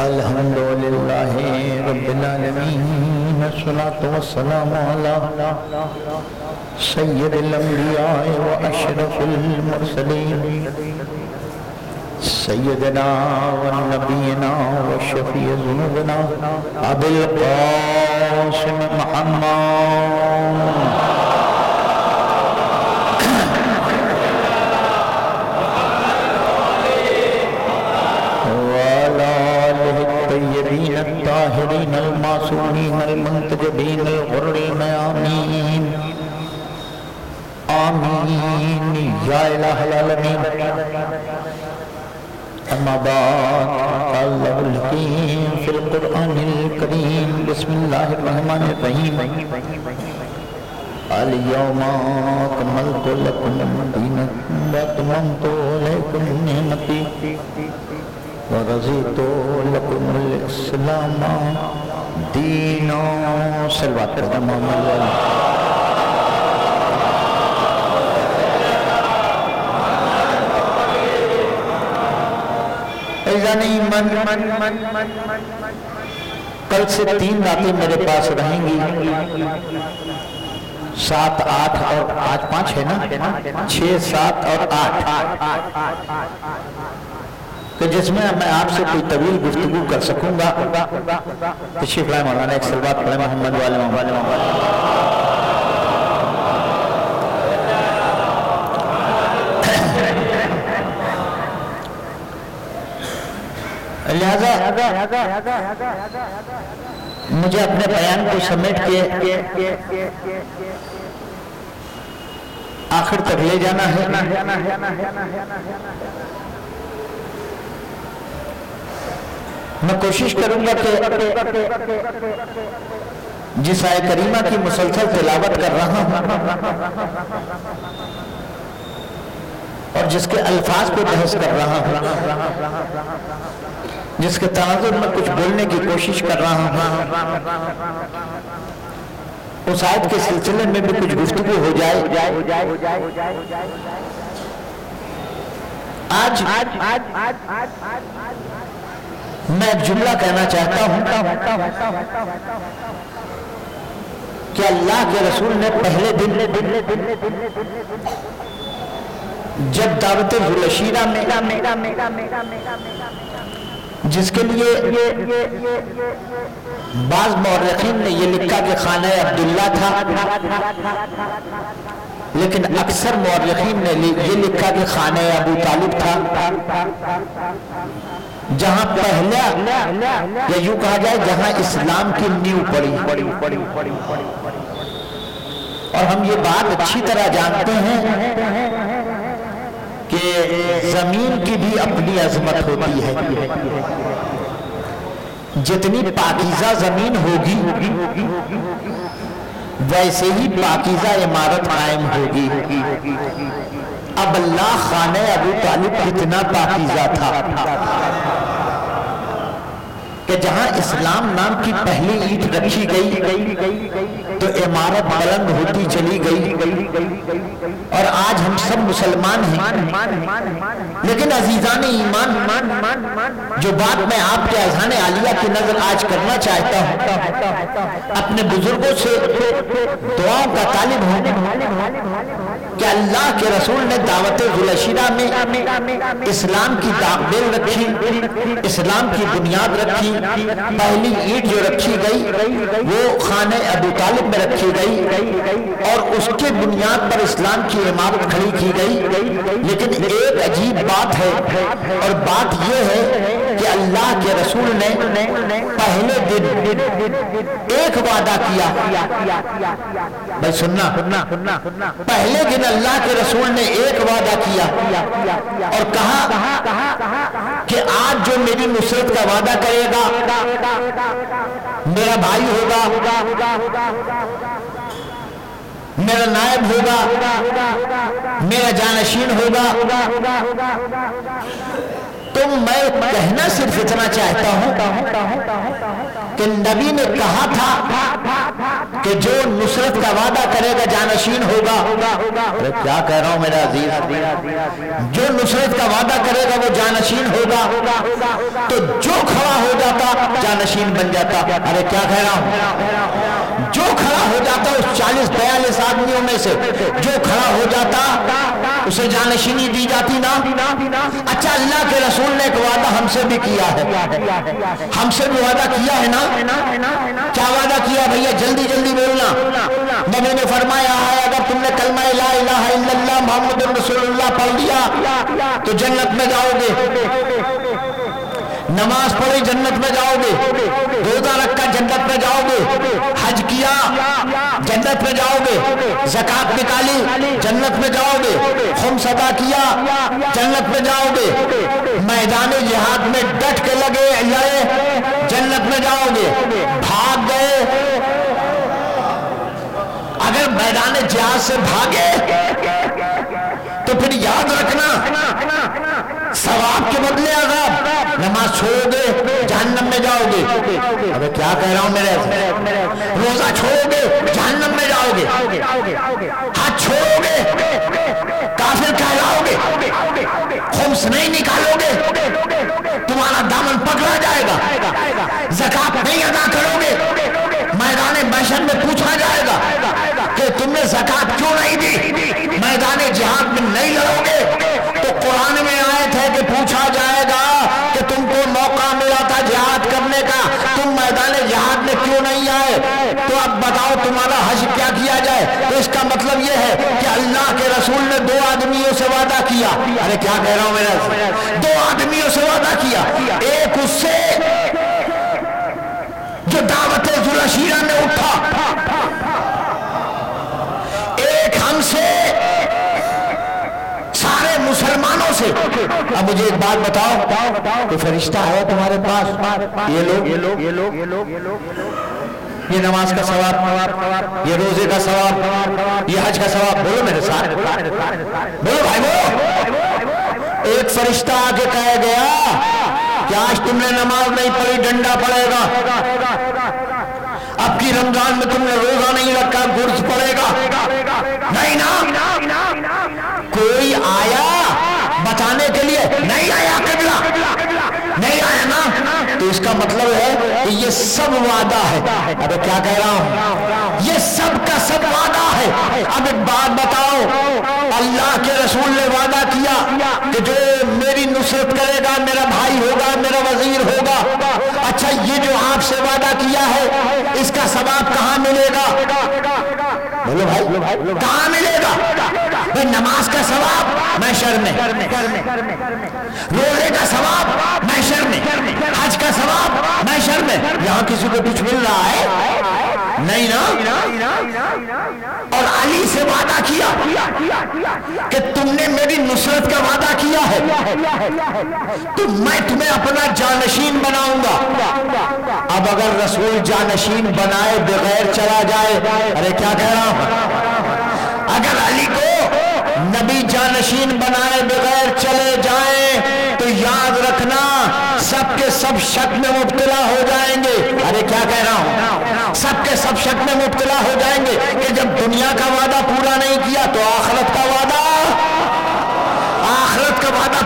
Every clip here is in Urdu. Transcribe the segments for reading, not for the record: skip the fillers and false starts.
الحمدللہ رب العالمین والصلاة والسلام علی سید الانبیاء واشرف المرسلین سیدنا ونبینا وشفیع ذنوبنا ابی القاسم محمد الطاہرین المعصومین المنتجبین الغرین آمین آمین یا الہ العالمین اما بعد قال اللہ الحکیم فی القرآن الکریم بسم اللہ الرحمن الرحیم الیوم اکملت لکم دینکم واتممت علیکم نعمتی ورضیت لکم الاسلام دینا صلوات پر محمد ایزان ایمان کل سے 3 راتیں میرے پاس رہیں گی 7, 8 اور آج 5 ہے نا 6, 7 اور 8 کہ جس میں میں آپ سے کوئی طویل گفتگو کر سکوں گا تشریف لائے مولانا ایک صلوات پڑھیں محمد والے محمد لہذا مجھے اپنے بیان کو سمیٹ کے آخر تک لے جانا ہے میں کوشش کروں گا کہ جس آیت کریمہ کی مسلسل تلاوت کر رہا ہوں اور جس کے الفاظ پہ بحث کر رہا ہوں جس کے تناظر میں کچھ بولنے کی کوشش کر رہا ہوں اس آیت کے سلسلے میں بھی کچھ گفتگو ہو جائے آج میں ایک جملہ کہنا چاہتا ہوں کہ اللہ کے رسول نے پہلے دن جب دعوت ذوالعشیرہ میں جس کے لیے بعض مورخین نے یہ لکھا کہ خانہ عبداللہ تھا لیکن اکثر مورخین نے یہ لکھا کہ خانہ ابو طالب تھا جہاں پہلا یا یوں کہا جائے جہاں اسلام کی نیو پڑی اور ہم یہ بات اچھی طرح جانتے ہیں کہ زمین کی بھی اپنی عظمت ہوتی ہے جتنی پاکیزہ زمین ہوگی ویسے ہی پاکیزہ عمارت قائم ہوگی اب اللہ خانہ ابو طالب کتنا پاکیزہ تھا کہ جہاں اسلام نام کی پہلی اینٹ رکھی گئی تو عمارت بلند ہوتی چلی گئی اور آج ہم سب مسلمان ہیں لیکن عزیزان ایمان جو بات میں آپ کے اذہان عالیہ کی نظر آج کرنا چاہتا ہوں اپنے بزرگوں سے دعاؤں کا طالب ہوں کہ اللہ کے رسول نے دعوت ذوالعشیرہ میں اسلام کی داغ رکھی اسلام کی بنیاد رکھی پہلی اینٹ جو رکھی گئی وہ خانہ ابو طالب میں رکھی گئی اور اس کے بنیاد پر اسلام کی عمارت کھڑی کی گئی لیکن ایک عجیب بات ہے اور بات یہ ہے کہ اللہ کے رسول نے پہلے دن ایک وعدہ کیا بھائی سننا پہلے دن اللہ کے رسول نے ایک وعدہ کیا اور کہا کہ آج جو میری نصرت کا وعدہ کرے گا میرا بھائی ہوگا میرا نائب ہوگا میرا جانشین ہوگا تو میں کہنا صرف اتنا چاہتا ہوں کہ نبی نے کہا تھا کہ جو نصرت کا وعدہ کرے گا جانشین ہوگا. ارے کیا کہہ رہا ہوں میرا عزیز, جو نصرت کا وعدہ کرے گا وہ جانشین ہوگا, تو جو کھڑا ہو جاتا جانشین بن جاتا. ارے کیا کہہ رہا ہوں, جو کھڑا ہو جاتا اس 40-42 آدمیوں میں سے جو کھڑا ہو جاتا اسے جانشینی دی جاتی نا. اچھا اللہ کے رسول نے ایک وعدہ ہم سے بھی کیا ہے, ہم سے بھی وعدہ کیا ہے نا. کیا وعدہ کیا بھیا, جلدی جلدی بولنا. نبی نے فرمایا ہے اگر تم نے کلمہ لا الہ الا اللہ محمد رسول اللہ پڑھ لیا تو جنت میں جاؤ گے, نماز پڑھی جنت میں جاؤ گے, روزہ رکھا جنت میں جاؤ گے, حج کیا جنت میں جاؤ گے, زکات نکالی جنت میں جاؤ گے, خمس ادا کیا جنت میں جاؤ گے, میدان جہاد میں ڈٹ کے لڑے جنت میں جاؤ گے, بھاگ گئے. اگر میدان جہاد سے بھاگے تو پھر یاد رکھنا ثواب کے بدلے عذاب. نماز چھوڑو گے جہنم میں جاؤ گے. ابے کیا کہہ رہا ہوں میرے, روزہ چھوڑو گے جہنم میں جاؤ گے, حج چھوڑو گے کافر کہلاؤ گے, خمس نہیں نکالو گے تمہارا دامن پکڑا جائے گا, زکات نہیں ادا کرو گے میدان محشر میں پوچھا جائے گا کہ تم نے زکات کیوں نہیں دی, میدان جہاد میں نہیں لڑو گے تو قرآن میں آیت ہے کہ پوچھا جائے گا کہ تم کو موقع ملا تھا جہاد کرنے کا, تم میدان جہاد میں کیوں نہیں آئے. تو اب بتاؤ تمہارا حج کیا کیا جائے. تو اس کا مطلب یہ ہے کہ اللہ کے رسول نے 2 آدمیوں سے وعدہ کیا. ارے کیا کہہ رہا ہوں میرا, 2 آدمیوں سے وعدہ کیا, ایک اس سے جو دعوت ذوالعشیرہ میں اٹھا, ایک ہم سے سارے مسلمانوں سے. اب مجھے ایک بات بتاؤ, کہ فرشتہ ہے تمہارے پاس, یہ نماز کا ثواب, یہ روزے کا ثواب, یہ حج کا ثواب, بولو میرے ساتھ, بولو بھائی بولو. ایک فرشتہ آ کے کہہ گیا کہ آج تم نے نماز نہیں پڑھی ڈنڈا پڑے گا, اب کی رمضان میں تم نے روزہ نہیں رکھا گرز پڑے گا. نہیں نا, کوئی آیا بتانے کے لیے نہیں آیا, قبلہ نہیں آیا نا. تو اس کا مطلب ہے کہ یہ سب وعدہ ہے. ابے کیا کہہ رہا ہوں, یہ سب کا سب وعدہ ہے. اب ایک بات بتاؤ, اللہ کے رسول نے وعدہ کیا کہ جو میری نصرت کرے گا میرا بھائی ہوگا, میرا وزیر ہوگا. اچھا یہ جو آپ سے وعدہ کیا ہے اس کا ثواب کہاں ملے گا؟ بولو بھائی کہاں ملے گا؟ بھائی نماز کا ثواب محشر میں, روزے کا ثواب محشر میں, حج کا ثواب محشر میں. یہاں کسی کو کچھ مل رہا ہے نہیں نا. اور علی سے وعدہ کیا کہ تم نے میری نصرت کا وعدہ کیا ہے تو میں تمہیں اپنا جانشین بناؤں گا. اب اگر رسول جانشین بنائے بغیر چلا جائے, ارے کیا کہہ رہا ہوں, اگر علی کو نبی جانشین بنائے بغیر چلے جائیں تو یاد رکھنا سب کے سب شک میں مبتلا ہو جائیں گے. ارے کیا کہہ رہا ہوں, سب کے سب شک میں مبتلا ہو جائیں گے کہ جب دنیا کا وعدہ پورا نہیں کیا تو آخرت کا وعدہ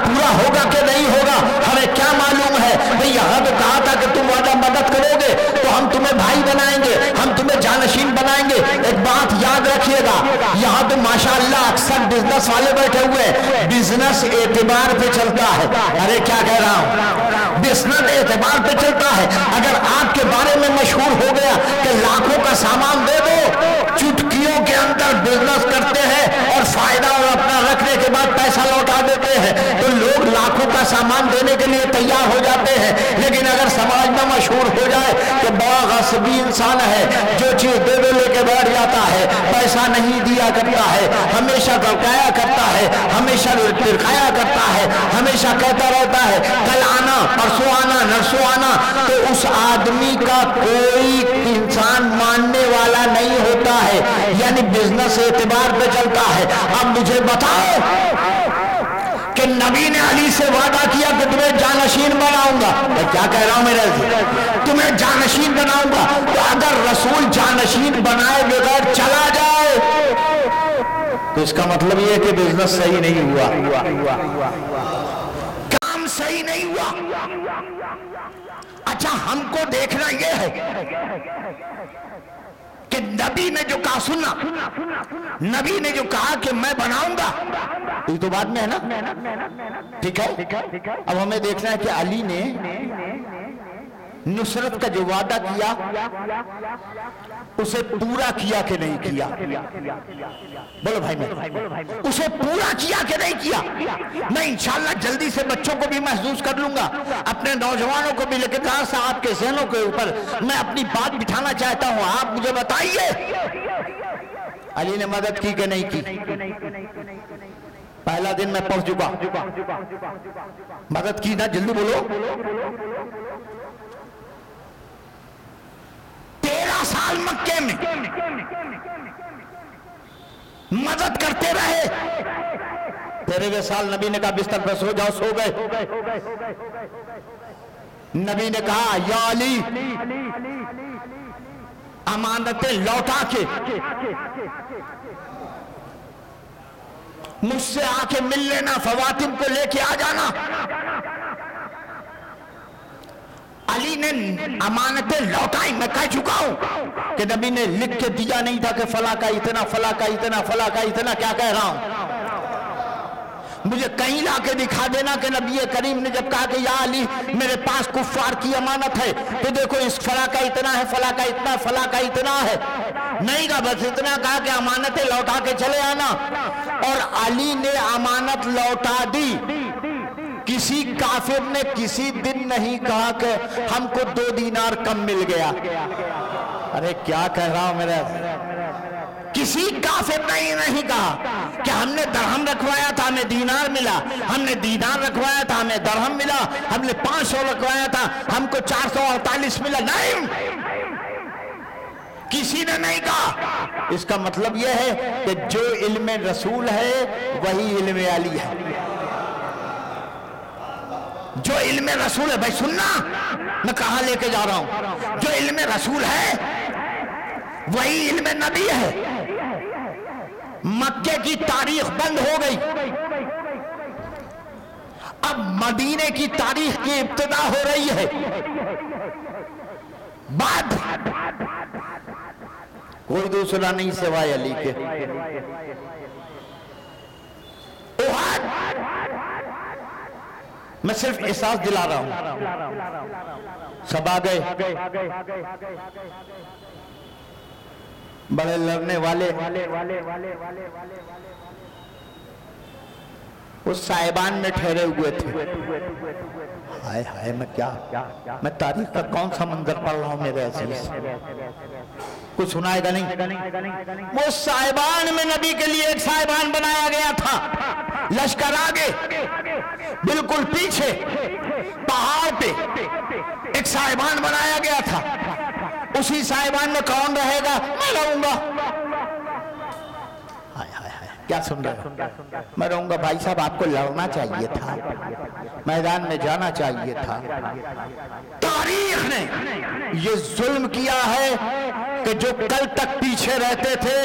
پورا ہوگا کہ نہیں ہوگا ہمیں کیا معلوم ہے. بھئی یہاں تو کہا تھا کہ تم وعدہ مدد کرو گے تو ہم تمہیں بھائی بنائیں گے, ہم تمہیں جانشین بنائیں گے. ایک بات یاد رکھیے گا, یہاں تو ماشاءاللہ اکثر بزنس والے بیٹھے ہوئے ہیں, بزنس اعتبار پہ چلتا ہے. ارے کیا کہہ رہا ہوں, بزنس اعتبار پہ چلتا ہے. اگر آپ کے بارے میں مشہور ہو گیا کہ لاکھوں کا سامان دے دو, چٹکیوں کے اندر بزنس کرتے ہیں اور فائدہ اور اپنا رکھنے کے بعد پیسہ لوٹا دیتے ہیں, تو لوگ لاکھوں کا سامان دینے کے لیے تیار ہو جاتے ہیں. لیکن اگر سماج میں مشہور ہو جائے کہ بڑا غصبی انسان ہے, جو چیز دے دو لے کے بیٹھ جاتا ہے, پیسہ نہیں دیا کرتا ہے, ہمیشہ گڑگایا کرتا ہے, ہمیشہ ترکایا کرتا ہے, ہمیشہ کہتا رہتا ہے کل آنا پرسوں آنا نرسوں آنا, تو اس آدمی کا کوئی انسان ماننے والا نہیں ہوتا ہے. یعنی بزنس اعتبار پہ چلتا ہے. اب مجھے بتاؤ کہ نبی نے علی سے وعدہ کیا کہ تمہیں جانشین بناؤں گا. میں کیا کہہ رہا ہوں میرے عزیز؟ تمہیں جانشین بناؤں گا. تو اگر رسول جانشین بنائے بغیر چلا جائے تو اس کا مطلب یہ ہے کہ بزنس صحیح نہیں ہوا, کام صحیح نہیں ہوا. اچھا ہم کو دیکھنا یہ ہے کہ نبی نے جو کہا, سننا, نبی نے جو کہا کہ میں بناؤں گا, یہ تو بعد میں ہے نا, ٹھیک ہے. اب ہمیں دیکھنا ہے کہ علی نے نصرت کا جو وعدہ کیا اسے پورا کیا کہ نہیں کیا. بولو بھائی, میں اسے پورا کیا کہ نہیں کیا. میں انشاءاللہ جلدی سے بچوں کو بھی محسوس کر لوں گا, اپنے نوجوانوں کو بھی, لیکن ذرا سا آپ کے ذہنوں کے اوپر میں اپنی بات بٹھانا چاہتا ہوں. آپ مجھے بتائیے علی نے مدد کی کہ نہیں کی؟ پہلا دن میں پہنچ چکا, مدد کی نا, جلدی بولو. 13 سال مکے میں مدد کرتے رہے. 13ویں سال نبی نے کہا بستر پر سو جاؤ, سو گئے. نبی نے کہا یا علی امانتیں لوٹا کے مجھ سے آ کے مل لینا, فواتم کو لے کے آ جانا. علی نے امانتیں لوٹائی. میں کہہ چکا ہوں کہ نبی نے لکھ کے دیا نہیں تھا کہ فلاں کا اتنا, فلاں کا اتنا, فلاں کا اتنا. کیا کہہ رہا ہوں؟ مجھے کہیں لا کے دکھا دینا کہ نبی کریم نے جب کہا کہ یا علی میرے پاس کفار کی امانت ہے تو دیکھو اس فلاں کا اتنا ہے, فلاں کا اتنا, فلاں کا اتنا ہے. نہیں کہا, بس اتنا کہا کہ امانتیں لوٹا کے چلے آنا. اور علی نے امانت لوٹا دی. کسی کافر نے کسی دن نہیں کہا کہ ہم کو 2 دینار کم مل گیا. ارے کیا کہہ رہا ہوں میرے, کسی کافر نے نہیں کہا کہ ہم نے درہم رکھوایا تھا ہمیں دینار ملا, ہم نے دینار رکھوایا تھا ہمیں درہم ملا, ہم نے 500 رکھوایا تھا ہم کو 448 ملا. نہیں, کسی نے نہیں کہا. اس کا مطلب یہ ہے کہ جو علم رسول ہے وہی علم علی ہے. جو علم رسول ہے, بھائی سننا میں کہاں لے کے جا رہا ہوں, جو علم رسول ہے وہی علم نبی ہے. مکے کی تاریخ بند ہو گئی, اب مدینے کی تاریخ کی ابتدا ہو رہی ہے. بعد کوئی دوسرا نہیں سوائے علی کے. میں صرف احساس دلا رہا ہوں, سب آ گئے, بڑے لڑنے والے اس صاحبان میں ٹھہرے ہوئے تھے. ہائے ہائے, میں تاریخ کا کون سا منظر پڑھ رہا ہوں میرے عزیز, کچھ سنائے گا نہیں. وہ صاحبان میں نبی کے لیے ایک صاحبان بنایا گیا تھا. لشکر آگے, بالکل پیچھے پہاڑ پہ ایک صاحبان بنایا گیا تھا. اسی صاحبان میں کون رہے گا؟ میں رہوں گا. کیا سن رہے ہو؟ میں رہوں گا. بھائی صاحب آپ کو لڑنا چاہیے تھا, میدان میں جانا چاہیے تھا. تاریخ نے یہ ظلم کیا ہے کہ جو کل تک پیچھے رہتے تھے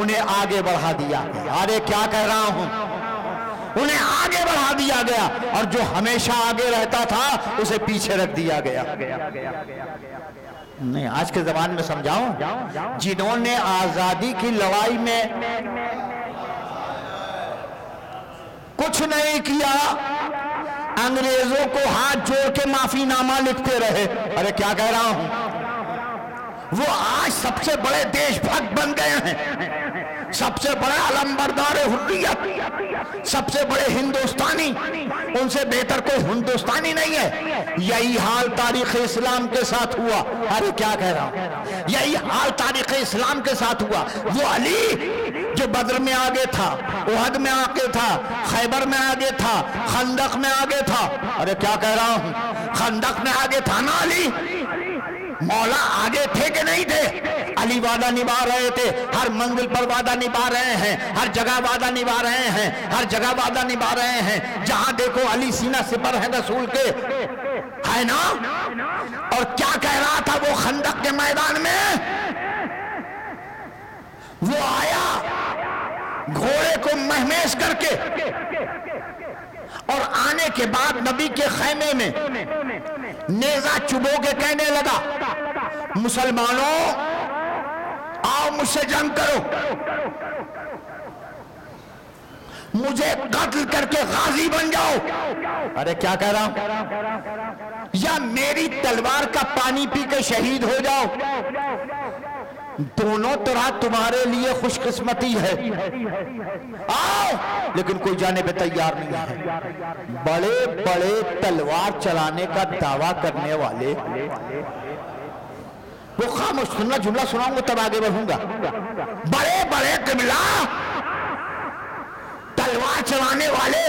انہیں آگے بڑھا دیا. ارے کیا کہہ رہا ہوں, انہیں آگے بڑھا دیا گیا, اور جو ہمیشہ آگے رہتا تھا اسے پیچھے رکھ دیا گیا. نہیں, آج کے زبان میں سمجھاؤں, جنہوں نے آزادی کی لڑائی میں کچھ نہیں کیا, انگریزوں کو ہاتھ جوڑ کے معافی نامہ لکھتے رہے. ارے کیا کہہ رہا ہوں, وہ آج سب سے بڑے دیش بھکت بن گئے ہیں, سب سے بڑے علمبردار حریت, سب سے بڑے ہندوستانی. ان سے بہتر کوئی ہندوستانی نہیں ہے. یہی حال تاریخ اسلام کے ساتھ ہوا. ارے کیا کہہ رہا ہوں, یہی حال تاریخ اسلام کے ساتھ ہوا. وہ علی جو بدر میں آگے تھا, احد میں آگے تھا, خیبر میں آگے تھا, خندق میں آگے تھا. ارے کیا کہہ رہا ہوں, خندق میں آگے تھا نا علی, مولا آگے تھے کہ نہیں تھے؟ علی وعدہ نبھا رہے تھے، ہر منزل پر وعدہ نبھا رہے ہیں، ہر جگہ وعدہ نبھا رہے ہیں، ہر جگہ وعدہ نبھا رہے ہیں، جہاں دیکھو علی سینہ سپر ہے رسول کے، ہے نا؟ اور کیا کہہ رہا تھا وہ خندق کے میدان میں؟ وہ آیا گھوڑے کو مہمیز کر کے، اور آنے کے بعد نبی کے خیمے میں نیزہ چبو کے کہنے لگا، مسلمانوں آؤ مجھ سے جنگ کرو، مجھے قتل کر کے غازی بن جاؤ۔ ارے کیا کہہ رہا ہوں؟ یا میری تلوار کا پانی پی کے شہید ہو جاؤ، دونوں طرح تمہارے لیے خوش قسمتی ہے، آؤ۔ لیکن کوئی جانے پہ تیار نہیں ہے۔ بڑے بڑے تلوار چلانے کا دعویٰ کرنے والے، وہ خاموش، سننا جملہ سناؤں گا تب آگے بڑھوں گا۔ بڑے بڑے قبلہ تلوار چلانے والے،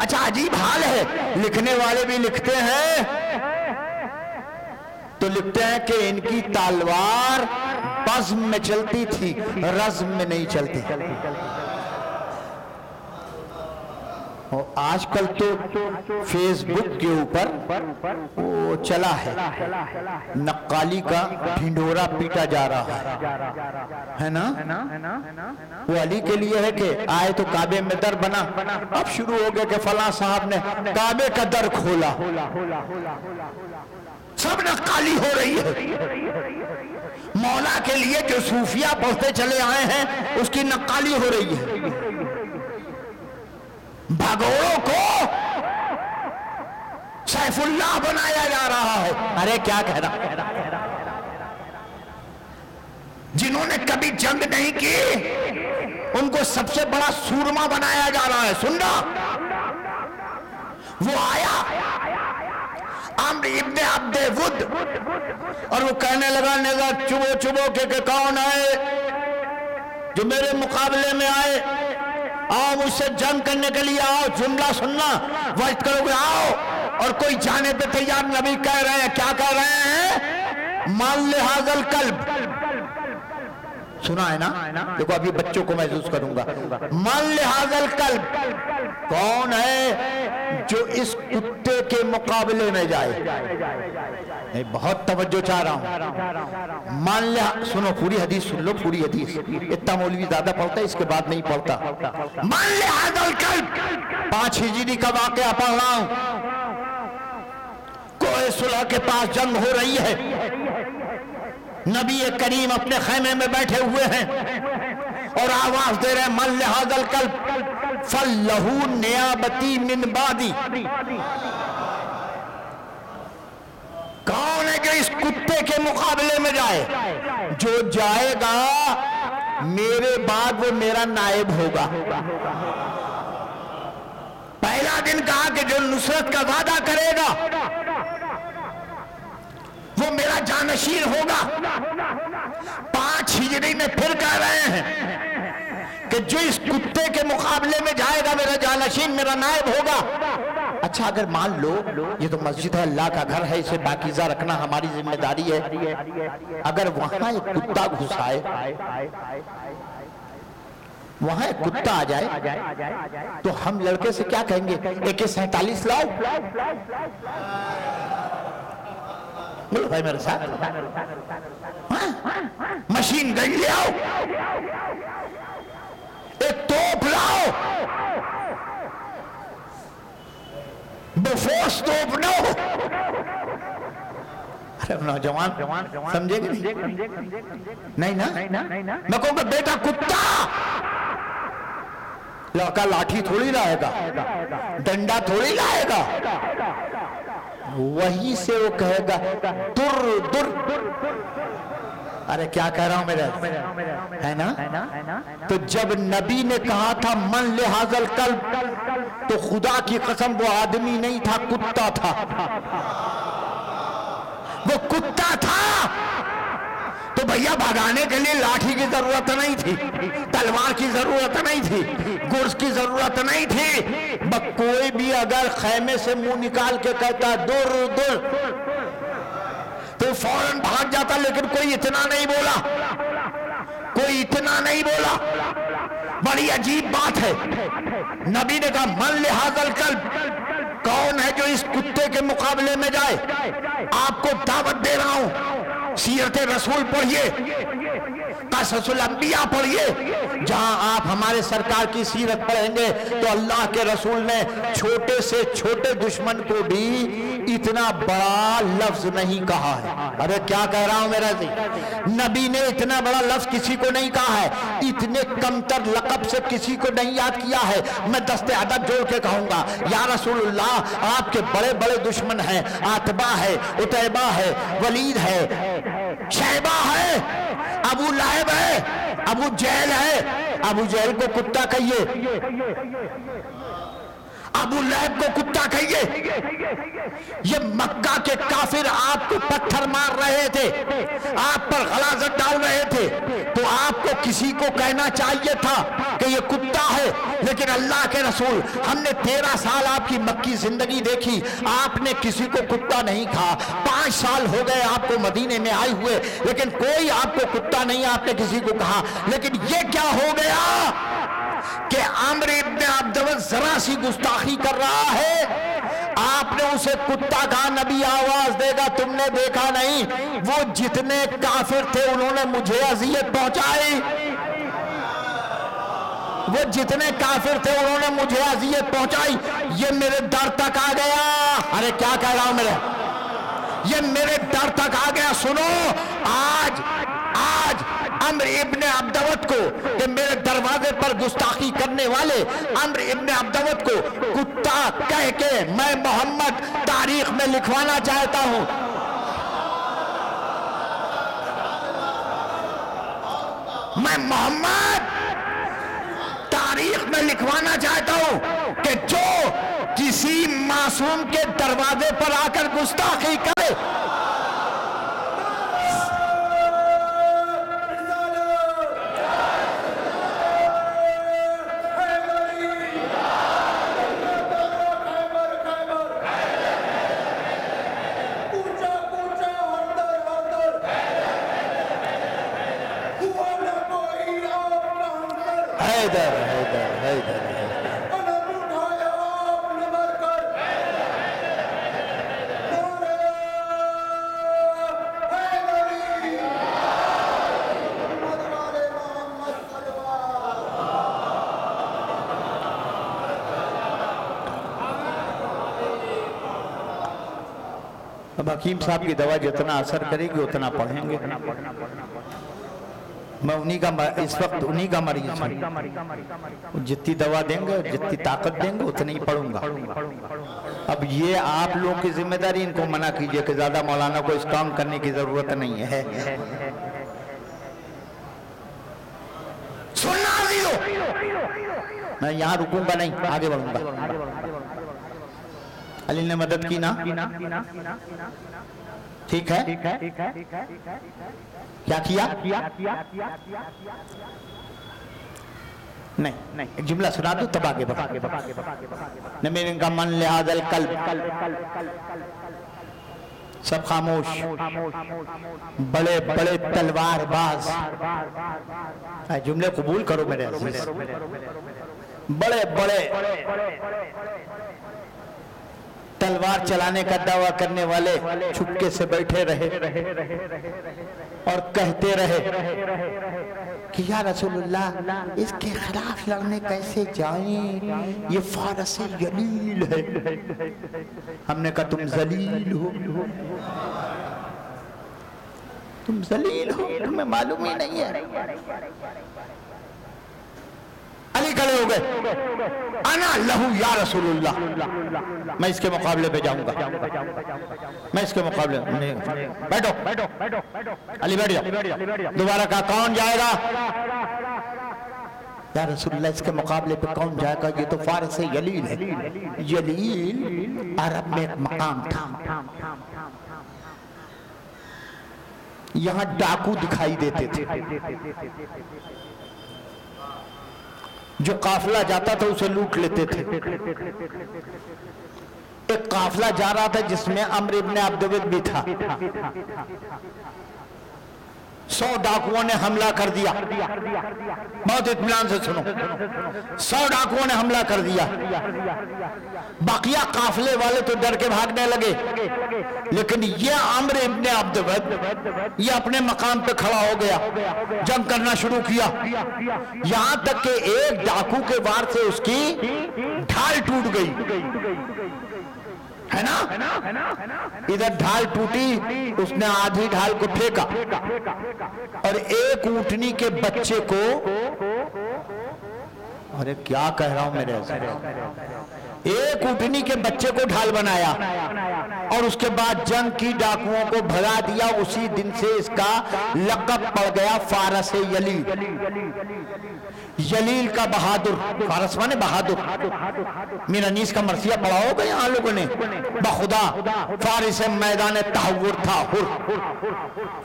اچھا عجیب حال ہے، لکھنے والے بھی لکھتے ہیں تو لکھتے ہیں کہ ان کی تلوار بزم میں چلتی تھی، رزم میں نہیں چلتی۔ اور آج کل تو فیس بک کے اوپر وہ چلا ہے، نقالی کا ڈھنڈورا پیٹا جا رہا ہے نا؟ وہ علی کے لیے ہے کہ آئے تو کعبے میں در بنا، اب شروع ہو گیا کہ فلاں صاحب نے کعبے کا در کھولا، سب نقالی ہو رہی ہے۔ مولا کے لیے جو صوفیہ پڑھتے چلے آئے ہیں اس کی نقالی ہو رہی ہے۔ بھگوڑوں کو سیف اللہ بنایا جا رہا ہے۔ ارے کیا کہہ رہا؟ جنہوں نے کبھی جنگ نہیں کی ان کو سب سے بڑا سورما بنایا جا رہا ہے۔ سننا، وہ آیا عمرو ابن عبد ود اور وہ کہنے لگا نیزہ چبو چبو کے کہ کون آئے جو میرے مقابلے میں آئے، آؤ مجھ سے جنگ کرنے کے لیے آؤ۔ جملہ سننا، وعد کرو گے آؤ، اور کوئی جانے پہ تیار۔ نبی کہہ رہے ہیں، کیا کہہ رہے ہیں؟ مان لحاظ القلب، سنا ہے نا؟ دیکھو ابھی بچوں کو محسوس کروں گا۔ مان لحاظ القلب، کون ہے جو اس کتے کے مقابلے میں جائے؟ بہت توجہ چاہ رہا ہوں۔ مان لحاظ، سنو پوری حدیث سن لو، پوری حدیث، اتنا مولوی زیادہ پڑھتا ہے، اس کے بعد نہیں پڑھتا۔ مان لحاظ القلب، 5 ہجری کا واقعہ پڑھ رہا ہوں۔ کوہ صلح کے پاس جنگ ہو رہی ہے، نبی کریم اپنے خیمے میں بیٹھے ہوئے ہیں اور آواز دے رہے ہیں، من لحاظ القلب فلہو نیابتی من بعدی۔ کون ہے جو اس کتے کے مقابلے میں جائے؟ جو جائے گا میرے بعد وہ میرا نائب ہوگا۔ پہلا دن کہا کہ جو نصرت کا وعدہ کرے گا وہ میرا جانشین ہوگا۔ 5 ہجری میں پھر کہہ رہے ہیں کہ جو اس کتے کے مقابلے میں جائے گا میرا جانشین، میرا نائب ہوگا۔ اچھا اگر مان لو یہ تو مسجد ہے، اللہ کا گھر ہے، اسے پاکیزہ رکھنا ہماری ذمہ داری ہے، اگر وہاں ایک کتا گھس آئے، وہاں ایک کتا آ جائے تو ہم لڑکے سے کیا کہیں گے؟ AK-47 لاؤ، بولو بھائی میرے ساتھ، مشین گن لے آؤ، ایک توپ لاؤ، بفوس توپ نہ ہو۔ ارے نوجوان سمجھے گی نہیں نا؟ میں کہوں گا بیٹا کتا، لڑکا لاٹھی تھوڑی لائے گا، ڈنڈا تھوڑی لائے گا، وہی سے وہ کہے گا در در۔ ارے کیا کہہ رہا ہوں میرے، ہے نا؟ تو جب نبی نے کہا تھا من لحاظ القلب تو خدا کی قسم وہ آدمی نہیں تھا، کتا تھا، وہ کتا تھا۔ تو بھیا بھگانے کے لیے لاٹھی کی ضرورت نہیں تھی، تلوار کی ضرورت نہیں تھی، گرز کی ضرورت نہیں تھی۔ کوئی بھی اگر خیمے سے منہ نکال کے کہتا دور دور تو فوراً بھاگ جاتا، لیکن کوئی اتنا نہیں بولا، کوئی اتنا نہیں بولا۔ بڑی عجیب بات ہے، نبی نے کہا من لہذا الکلب، کون ہے جو اس کتے کے مقابلے میں جائے؟ آپ کو دعوت دے رہا ہوں، سیرت رسول پڑھیے، قصص الانبیاء پڑھیے، جہاں آپ ہمارے سرکار کی سیرت پڑھیں گے تو اللہ کے رسول نے چھوٹے سے چھوٹے دشمن کو بھی اتنا بڑا لفظ نہیں کہا ہے۔ ارے کیا کہہ رہا ہوں میرا جی، نبی نے اتنا بڑا لفظ کسی کو نہیں کہا ہے، اتنے کمتر لقب سے کسی کو نہیں یاد کیا ہے۔ میں دست ادب جوڑ کے کہوں گا یا رسول اللہ، آپ کے بڑے بڑے دشمن ہیں، عتبہ ہے، عتیبہ ہے، ولید ہے، شیبہ ہے، ابو لہب ہے، ابو جہل ہے۔ ابو جہل کو کتا کہیے، ابو لہب کو کتا کہیے، یہ مکہ کے کافر آپ کو پتھر مار رہے تھے، آپ پر غلاظت ڈال رہے تھے، تو آپ کو کسی کو کہنا چاہیے تھا کہ یہ کتا ہے، لیکن اللہ کے رسول، ہم نے 13 سال آپ کی مکی زندگی دیکھی، آپ نے کسی کو کتا نہیں کہا۔ 5 سال ہو گئے آپ کو مدینے میں آئے ہوئے، لیکن کوئی آپ کو کتا نہیں آپ نے کسی کو کہا۔ لیکن یہ کیا ہو گیا کہ عمرو ابن عبدود ذرا سی گستاخی کر رہا ہے، آپ نے اسے کتا کہا، نبی آواز دے گا تم نے دیکھا نہیں، وہ جتنے کافر تھے انہوں نے مجھے اذیت پہنچائی، وہ جتنے کافر تھے انہوں نے مجھے اذیت پہنچائی، یہ میرے در تک آ گیا۔ ارے کیا کہہ رہا ہوں میرے، یہ میرے در تک آ گیا۔ سنو، آج عمرو ابن عبدود کو، کہ میرے دروازے پر گستاخی کرنے والے عمرو ابن عبدود کو کتا کہہ کے میں محمد تاریخ میں لکھوانا چاہتا ہوں۔ میں محمد تاریخ میں لکھوانا چاہتا ہوں کہ جو کسی معصوم کے دروازے پر آ کر گستاخی کرے، اب حکیم صاحب کی دوا جتنا اثر کرے گی اتنا پڑھیں گے۔ میں اس وقت انہی کا مریض ہوں، جتنی دوا دیں گے جتنی طاقت دیں گے اتنی ہی پڑھوں گا۔ اب یہ آپ لوگوں کی ذمہ داری، ان کو منع کیجئے کہ زیادہ مولانا کو اسٹرانگ کرنے کی ضرورت نہیں ہے۔ سننا دیو، میں یہاں رکوں گا نہیں، آگے بڑھوں گا۔ علی نے مدد کی نا، ٹھیک ہے، کیا کیا؟ نہیں، ایک جملہ سنا دو تب آگے بڑھا۔ نبی نے کہا من لہذا القلب، سب خاموش، بڑے بڑے تلوار باز، جملے قبول کرو میرے عزیز، بڑے بڑے تلوار چلانے کا دعویٰ کرنے والے چھپکے سے بیٹھے رہے اور کہتے رہے کہ یا رسول اللہ اس کے خلاف لڑنے کیسے جائیں، یہ فارس جلیل ہے۔ ہم نے کہا تم ذلیل ہو، تم ذلیل ہو، تمہیں معلوم ہی نہیں ہے۔ علی کھڑے ہو گئے، انا لہو یا رسول اللہ، میں اس کے مقابلے پہ جاؤں گا، میں اس کے مقابلے بیٹھو، علی بیٹھ جاؤ۔ دوبارہ کہا کون جائے گا؟ یا رسول اللہ اس کے مقابلے پہ کون جائے گا؟ یہ تو فارس یلیل ہے۔ یلیل عرب میں ایک مقام تھا، یہاں ڈاکو دکھائی دیتے تھے، جو قافلہ جاتا تھا اسے لوٹ لیتے تھے۔ ایک قافلہ جا رہا تھا جس میں عمر ابن عبدود بھی تھا. 100 ڈاکوؤں نے حملہ کر دیا. بہت اطمینان سے سنو. 100 ڈاکوؤں نے حملہ کر دیا. بقیہ قافلے والے تو ڈر کے بھاگنے لگے, لیکن یہ عمر ابن عبدود یہ اپنے مقام پہ کھڑا ہو گیا, جنگ کرنا شروع کیا. یہاں تک کہ ایک ڈاکو کے وار سے اس کی ڈھال ٹوٹ گئی, ہے نا. ادھر ڈھال ٹوٹی, اس نے آدھی ڈھال کو پھینکا اور ایک اونٹنی کے بچے کو, ارے کیا کہہ رہا ہوں میرے ایک اونٹنی کے بچے کو ڈھال بنایا اور اس کے بعد جنگ کی, ڈاکوؤں کو بھگا دیا. اسی دن سے اس کا لقب پڑ گیا فارس یلیل. یلیل کا بہادر, فارس مانے بہادر. میرانیس کا مرثیہ پڑھا ہوگا یہاں لوگوں نے. بخدا فارس میدان تحور تھا,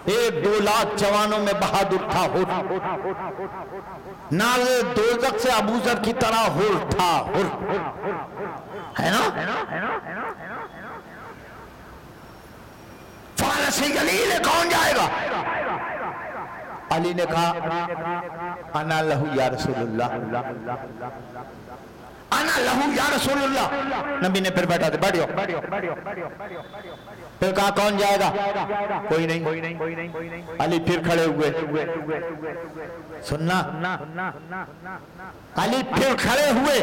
1-2 لاکھ جوانوں میں بہادر تھا. ناز دوزخ سے ابوذر کی طرح ہر تھا, ہے نا. فارس یلیل کون جائے گا؟ علی نے کہا انا لہو یا رسول اللہ, انا لہو یا رسول اللہ. نبی نے پھر بیٹھا دے, بیٹھو. پھر کہا کون جائے گا؟ کوئی نہیں. علی پھر کھڑے ہوئے, سننا, علی پھر کھڑے ہوئے.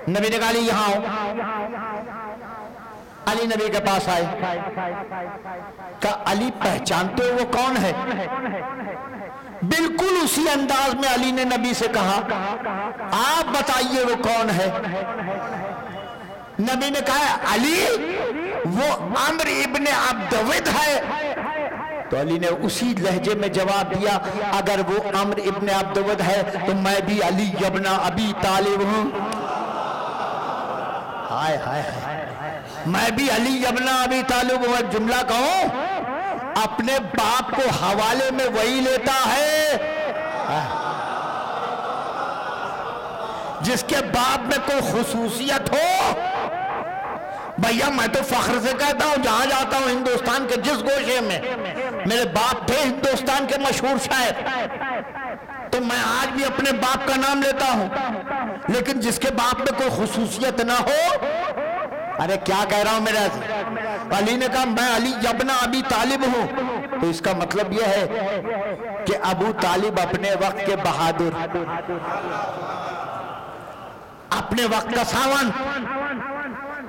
نبی نے کہا علی یہاں ہوں. علی نبی کے پاس آئے, کہا علی پہچانتے ہو وہ کون ہے؟ بالکل اسی انداز میں علی نے نبی سے کہا آپ بتائیے وہ کون ہے. نبی نے کہا علی وہ عمر ابن عبدود ہے. تو علی نے اسی لہجے میں جواب دیا اگر وہ عمر ابن عبدود ہے تو میں بھی علی ابن ابی طالب ہوں. ہائے ہائے ہائے, میں بھی علی ابن ابی طالب ہوں. جملہ کہوں اپنے باپ کو حوالے میں وہی لیتا ہے جس کے باپ میں کوئی خصوصیت ہو. بھیا میں تو فخر سے کہتا ہوں جہاں جاتا ہوں ہندوستان کے جس گوشے میں, میرے باپ تھے ہندوستان کے مشہور شاعر, تو میں آج بھی اپنے باپ کا نام لیتا ہوں. لیکن جس کے باپ میں کوئی خصوصیت نہ ہو, ارے کیا کہہ رہا ہوں میرا. علی نے کہا میں علی ابن ابی طالب ہوں. تو اس کا مطلب یہ ہے کہ ابو طالب اپنے وقت کے بہادر, اپنے وقت کا ساون,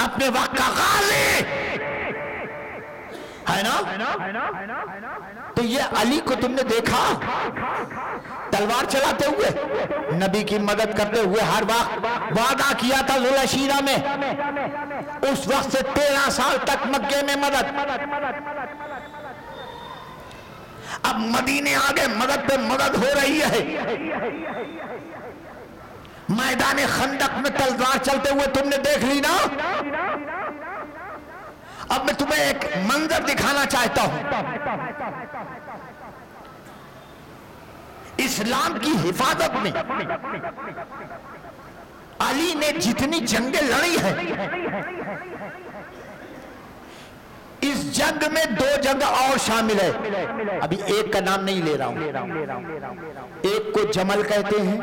اپنے وقت کا غازی ہے نا. تو یہ علی کو تم نے دیکھا تلوار چلاتے ہوئے, نبی کی مدد کرتے ہوئے. ہر وقت وعدہ کیا تھا ذوالعشیرہ میں, اس وقت سے 13 سال تک مکے میں مدد. اب مدینے آگے مدد پہ مدد ہو رہی ہے. میدان خندق میں تلوار چلتے ہوئے تم نے دیکھ لی نا. اب میں تمہیں ایک منظر دکھانا چاہتا ہوں. اسلام کی حفاظت میں علی نے جتنی جنگیں لڑی ہیں, اس جنگ میں 2 جنگ اور شامل ہے. ابھی ایک کا نام نہیں لے رہا ہوں. ایک کو جمل کہتے ہیں,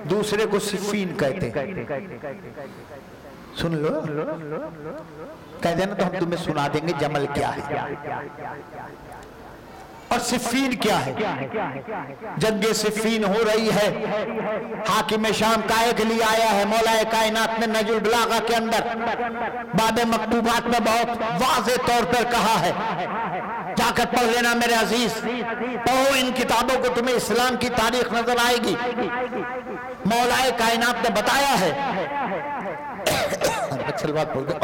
دوسرے کو صفین کہتے ہیں. سن لو, کہہ دینا تو ہم تمہیں سنا دیں گے جمل کیا ہے اور صفین کیا ہے. جنگ صفین ہو رہی ہے. حاکم شام کائے کے لیے آیا ہے. مولا کائنات نے نہج البلاغہ کے اندر باب مکتوبات میں بہت واضح طور پر کہا ہے, جا کر پڑھ لینا میرے عزیز, پڑھو ان کتابوں کو, تمہیں اسلام کی تاریخ نظر آئے گی. مولا کائنات نے بتایا ہے. اچھل بات بول گئے.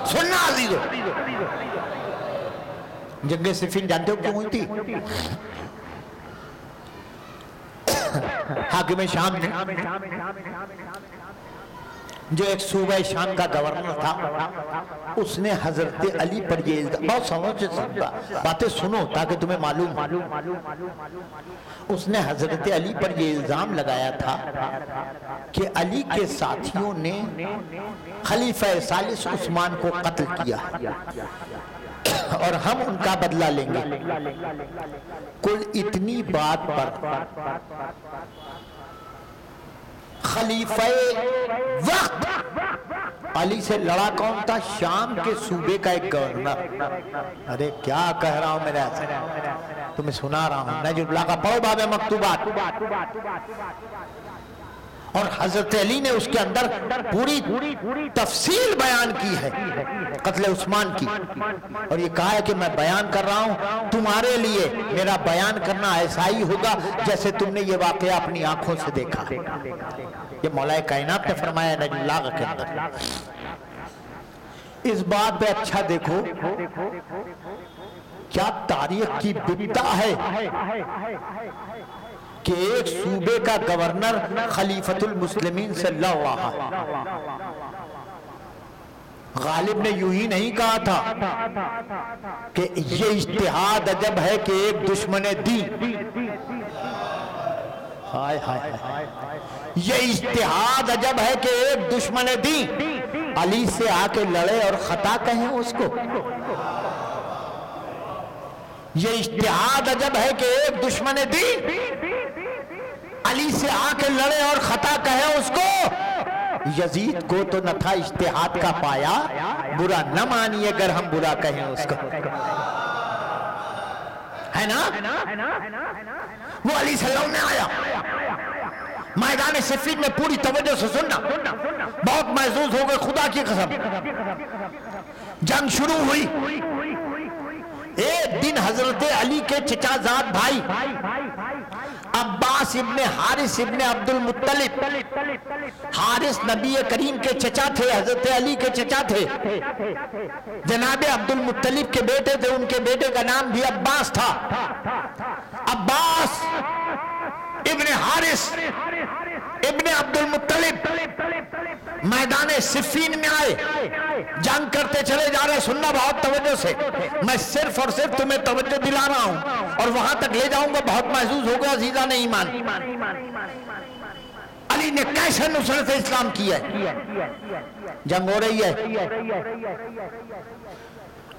سننا عزیزو, جنگ صفین جانتے ہو کیوں ہوئی تھی؟ حاکم شام نے، جو ایک صوبہ شام کا گورنر تھا، اس نے حضرت علی پر یہ الزام، بہت سمجھ سکتا باتیں سنو تاکہ تمہیں معلوم ہو، اس نے حضرت علی پر یہ الزام لگایا تھا کہ علی کے ساتھیوں نے خلیفہ ثالث عثمان کو قتل کیا اور ہم ان کا بدلہ لیں گے۔ کل اتنی بات پر خلیفہ وقت علی سے لڑا کون تھا؟ شام کے صوبے کا ایک گورنر۔ ارے کیا کہہ رہا ہوں میرے ایسا، تمہیں سنا رہا ہوں، نجم اللہ کا پڑھو باب مکتوبات۔ اور حضرت علی نے اس کے اندر پوری تفصیل بیان کی ہے قتل عثمان کی، اور یہ کہا ہے کہ میں بیان کر رہا ہوں تمہارے لیے، میرا بیان کرنا ایسا ہی ہوگا جیسے تم نے یہ واقعہ اپنی آنکھوں سے دیکھا۔ یہ مولا کائنات نے فرمایا نجم اللہ کے اندر۔ اس بات پہ اچھا دیکھو کیا تاریخ کی بتا ہے کہ ایک صوبے کا گورنر خلیفۃ المسلمین سے لڑ رہا۔ غالب نے یوں ہی نہیں کہا تھا کہ یہ اجتہاد عجب ہے کہ ایک دشمن دین، ہائے ہائے یہ اجتہاد عجب ہے کہ ایک دشمن دین علی سے آ کے لڑے اور خطا کہیں اس کو۔ یہ اجتہاد عجب ہے کہ ایک دشمن دین علی سے آ کے لڑے اور خطا کہے اس کو۔ یزید کو تو نہ تھا اجتہاد کا پایا، برا نہ مانیے اگر ہم برا کہیں اس کو، ہے نا؟ وہ علی صلی اللہ علیہ وسلم نے آیا میدان صفین میں، پوری توجہ سے سننا، بہت محظوظ ہو گئے خدا کی قسم۔ جنگ شروع ہوئی، ایک دن حضرت علی کے چچا زاد بھائی عباس ابن حارث ابن عبد المطلب، حارث نبی کریم کے چچا تھے، حضرت علی کے چچا تھے، جناب عبد المطلب کے بیٹے تھے، ان کے بیٹے کا نام بھی عباس تھا۔ عباس ابن حارث ابن عبد المطلب میدان صفین میں آئے، جنگ کرتے چلے جا رہے۔ سننا بہت توجہ سے، میں صرف اور صرف تمہیں توجہ دلا رہا ہوں اور وہاں تک لے جاؤں گا، بہت محظوظ ہوگا عزیزان ایمان۔ علی نے کیسے نصرت اسلام کی ہے؟ جنگ ہو رہی ہے،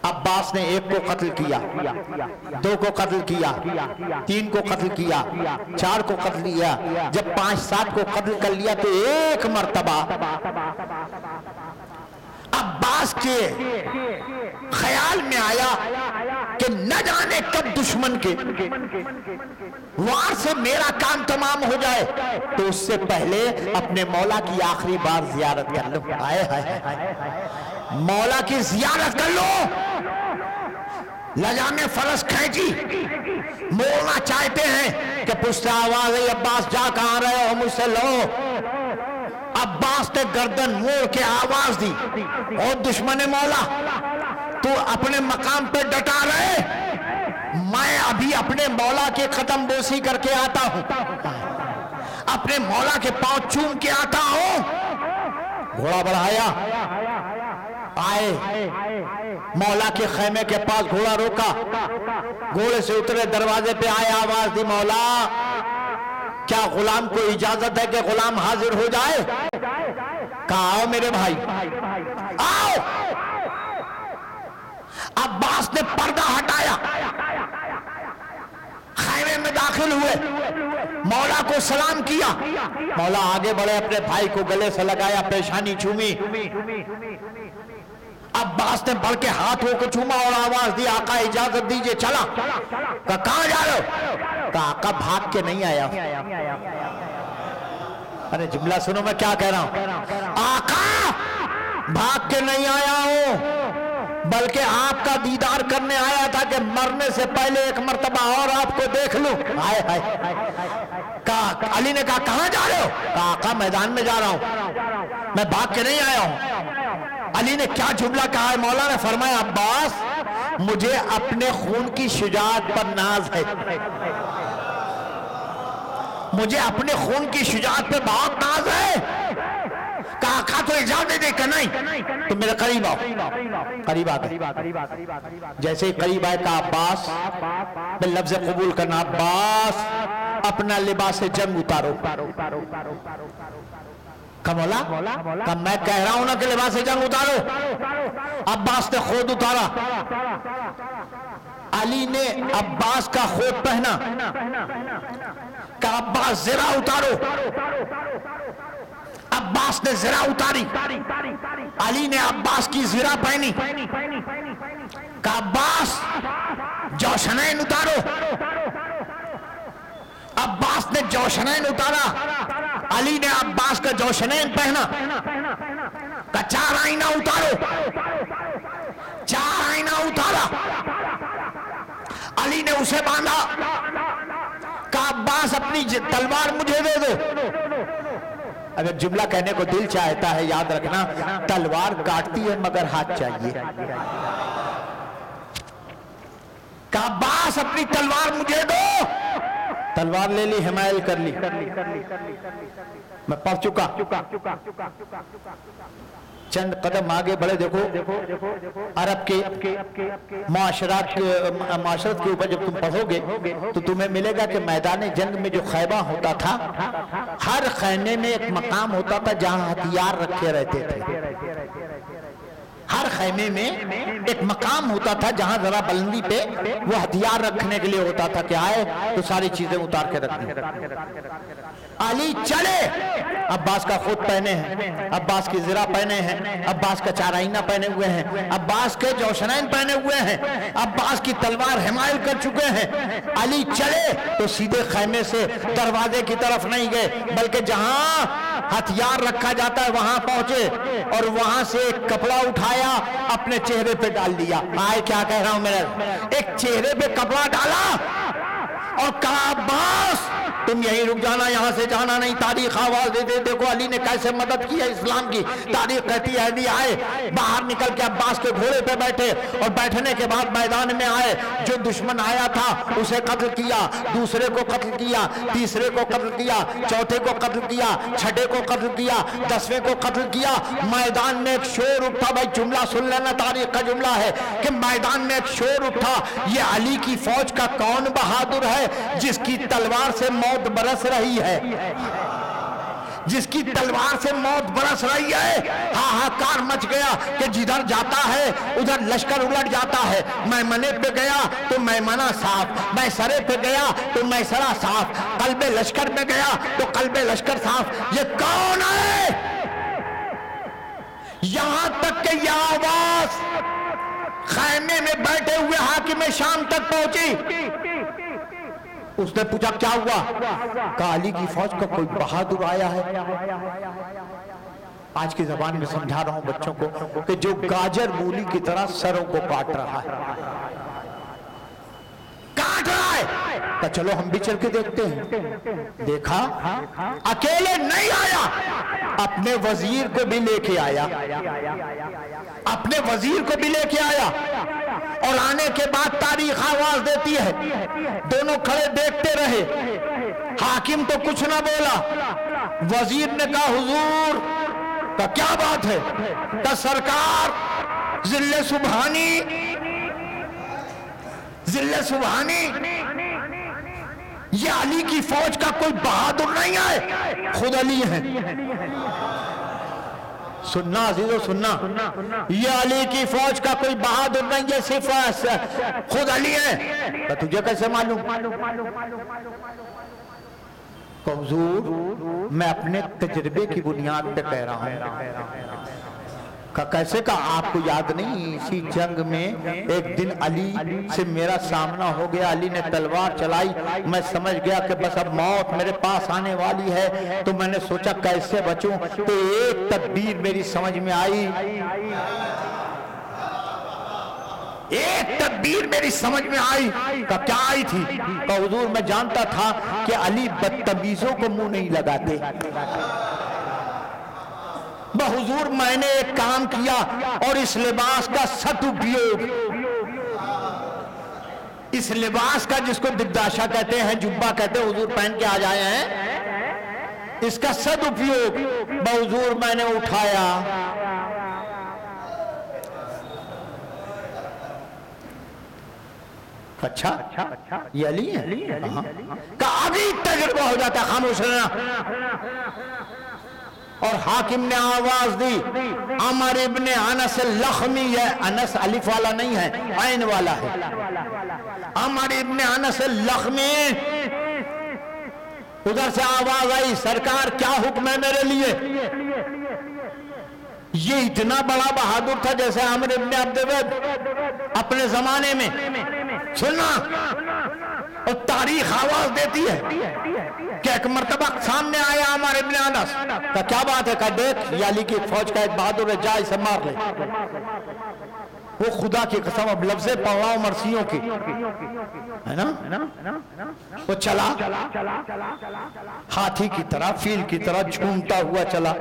عباس نے ایک کو قتل کیا، دو کو قتل کیا، تین کو قتل کیا، چار کو قتل کیا، جب 5-7 کو قتل کر لیا تو ایک مرتبہ عباس کے خیال میں آیا کہ نہ جانے کب دشمن کے وار سے میرا کام تمام ہو جائے، تو اس سے پہلے اپنے مولا کی آخری بار زیارت کر لو۔ آئے ہائے مولا کی زیارت کر لو۔ لجام فرس کھینچی، موڑنا چاہتے ہیں کہ پشت آواز ہے عباس جا کہاں رہے ہو، مجھ سے لڑو۔ عباس نے گردن موڑ کے آواز دی، اور دشمن مولا تو اپنے مقام پہ ڈٹا رہے، میں ابھی اپنے مولا کے قدم بوسی کر کے آتا ہوں، اپنے مولا کے پاؤں چوم کے آتا ہوں۔ گھوڑا بڑھایا، آئے مولا کے خیمے کے پاس، گھوڑا روکا، گھوڑے سے اترے، دروازے پہ آئے، آواز دی، مولا کیا غلام کو اجازت ہے کہ غلام حاضر ہو جائے؟ کہا آؤ میرے بھائی آؤ۔ عباس نے پردہ ہٹایا، خیمے میں داخل ہوئے، مولا کو سلام کیا، مولا آگے بڑھے، اپنے بھائی کو گلے سے لگایا، پیشانی چومی۔ عباس نے بڑھ کے ہاتھوں کو چوما اور آواز دی، آقا اجازت دیجئے، چلا۔ کہا کہاں جا رہے ہو؟ کہا آقا بھاگ کے نہیں آیا۔ ارے جملہ سنو میں کیا کہہ رہا ہوں، آقا بھاگ کے نہیں آیا ہوں، بلکہ آپ کا دیدار کرنے آیا تھا کہ مرنے سے پہلے ایک مرتبہ اور آپ کو دیکھ لوں۔ ہائے ہائے۔ کہا علی نے کہا کہاں جا رہے ہو؟ کہا آقا میدان میں جا رہا ہوں، میں بھاگ کے نہیں آیا ہوں۔ علی نے کیا جملہ کہا ہے؟ مولا نے فرمایا عباس مجھے اپنے خون کی شجاعت پر ناز ہے، مجھے اپنے خون کی شجاعت پہ بہت ناز ہے. کہا آقا تو اجازت دے کہ نہیں تو میرے قریب آؤ. قریب آ گئے. جیسے ہی قریب آئے کہا عباس، میں لفظ قبول کرنا، عباس اپنا لباس جنگ اتارو. کہا مولا، کہا میں کہہ رہا ہوں نا کہ لباس جنگ اتارو. عباس نے خود اتارا. علی نے عباس کا خود پہنا. کہا عباس زرہ اتارو. عباس نے زرہ اتاری. علی نے عباس کی زرہ پہنی. کہا عباس جوشنین اتارو. عباس نے جوشنین اتارا. علی نے عباس کا جوشنین پہنا. کہا چار آئینہ اتارو. چار آئینہ اتارا. علی نے اسے باندھا. کہا عباس اپنی تلوار مجھے دے دو. اگر جملہ کہنے کو دل چاہتا ہے یاد رکھنا، تلوار کاٹتی ہے مگر ہاتھ چاہیے. کہا عباس اپنی تلوار مجھے دو. تلوار لے لی، حمایل کر لی. میں پڑھ چکا. چند قدم آگے بڑھے. دیکھو عرب کے معاشرت کے اوپر جب تم پڑھو گے تو تمہیں ملے گا کہ میدان جنگ میں جو خیمہ ہوتا تھا، ہر خیمے میں ایک مقام ہوتا تھا جہاں ہتھیار رکھے رہتے تھے. ہر خیمے میں ایک مقام ہوتا تھا جہاں ذرا بلندی پہ وہ ہتھیار رکھنے کے لیے ہوتا تھا کہ آئے تو ساری چیزیں اتار کے رکھ دیں. علی چلے. عباس کا خود پہنے ہیں، عباس کی زرہ پہنے ہیں، عباس کا چار آئینہ پہنے ہوئے ہیں، عباس کے جوشنین پہنے ہوئے ہیں، عباس کی تلوار حمایل کر چکے ہیں. علی چلے تو سیدھے خیمے سے دروازے کی طرف نہیں گئے بلکہ جہاں ہتھیار رکھا جاتا ہے وہاں پہنچے اور وہاں سے ایک کپڑا اٹھایا، اپنے چہرے پہ ڈال دیا. آئے کیا کہہ رہا ہوں میرا، ایک چہرے پہ کپڑا ڈالا اور کہا عباس تم یہیں رک جانا، یہاں سے جانا نہیں. تاریخ آواز دے دے. دیکھو علی نے کیسے مدد کی ہے اسلام کی. تاریخ کہتی ہے علی آئے، باہر نکل کے عباس کے گھوڑے پہ بیٹھے اور بیٹھنے کے بعد میدان میں آئے. جو دشمن آیا تھا اسے قتل کیا، دوسرے کو قتل کیا، تیسرے کو قتل کیا، چوتھے کو قتل کیا، چھٹے کو قتل کیا، 10ویں کو قتل کیا. میدان میں ایک شور اٹھا. بھائی جملہ سن لینا، تاریخ کا جملہ ہے کہ میدان میں ایک شور اٹھا. یہ علی کی فوج کا کون بہادر ہے جس کی تلوار سے موت برس رہی ہے، جس کی تلوار سے موت برس رہی ہے. ہاہاکار مچ گیا کہ جدھر جاتا ہے ادھر لشکر الٹ جاتا ہے. میمنے پہ گیا تو میمنہ صاف، میسرے پہ گیا تو میسرہ صاف، قلب لشکر میں گیا تو قلب لشکر صاف. یہ کون ہے؟ یہاں تک کہ یہ آواز خیمے میں بیٹھے ہوئے حاکم شام تک پہنچی. اس نے پوچھا کیا ہوا؟ کہا علی کی فوج کا کوئی بہادر آیا ہے. آج کی زبان میں سمجھا رہا ہوں بچوں کو کہ جو گاجر مولی کی طرح سروں کو کاٹ رہا ہے. کاٹ رہا ہے. تو چلو ہم بھی چل کے دیکھتے ہیں. دیکھا اکیلے نہیں آیا، اپنے وزیر کو بھی لے کے آیا. اپنے وزیر کو بھی لے کے آیا اور آنے کے بعد تاریخ آواز دیتی ہے دونوں کھڑے دیکھتے رہے. حاکم تو کچھ نہ بولا. وزیر نے کہا حضور کا کیا بات ہے؟ کہ سرکار ذل سبحانی، ذل سبحانی یہ علی کی فوج کا کوئی بہادر نہیں ہے، خود علی ہے. سننا عزیزو سننا، یہ علی کی فوج کا کوئی بہادر نہیں ہے، صرف خود علی ہے. تو تجھے کیسے معلوم؟ حضور میں اپنے تجربے کی بنیاد پہ کہہ رہا ہوں. کیسے کہا آپ کو یاد نہیں اسی جنگ میں ایک دن علی سے میرا سامنا ہو گیا، علی نے تلوار چلائی، میں سمجھ گیا کہ بس اب موت میرے پاس آنے والی ہے. تو میں نے سوچا کیسے بچوں، تو ایک تدبیر میری سمجھ میں آئی. ایک تدبیر میری سمجھ میں آئی. کہ کیا آئی تھی؟ کہ حضور میں جانتا تھا کہ علی بدتمیزوں کو منہ نہیں لگاتے. بحضور میں نے ایک کام کیا اور اس لباس کا سدپیوگ، اس لباس کا جس کو دبداشا کہتے ہیں، جبہ کہتے ہیں، حضور پہن کے آ جائے ہیں، اس کا سدپیوگ بحضور میں نے اٹھایا. اچھا یہ علی ہے کہ ابھی تجربہ ہو جاتا ہے. خاموش رہنا. اور حاکم نے آواز دی عمر ابن انس اللخمی ہے. انس الف والا نہیں ہے عین والا ہے. عمر ابن انس اللخمی. ادھر سے آواز آئی سرکار کیا حکم ہے میرے لیے. یہ اتنا بڑا بہادر تھا جیسے عمر ابن عبد ود اپنے زمانے میں. سننا اور تاریخ آواز دیتی ہے کہ ایک مرتبہ سامنے آیا عمر ابن انس. کیا بات ہے؟ کہ دیکھ یہ علی کی فوج کا ایک بہادر ہے، جا اسے مار لے. وہ خدا کی قسم اب لفظیں پڑھ رہا ہوں مرثیوں کی ہے نا. وہ چلا ہاتھی کی طرح فیل کی طرح جھومتا ہوا چلا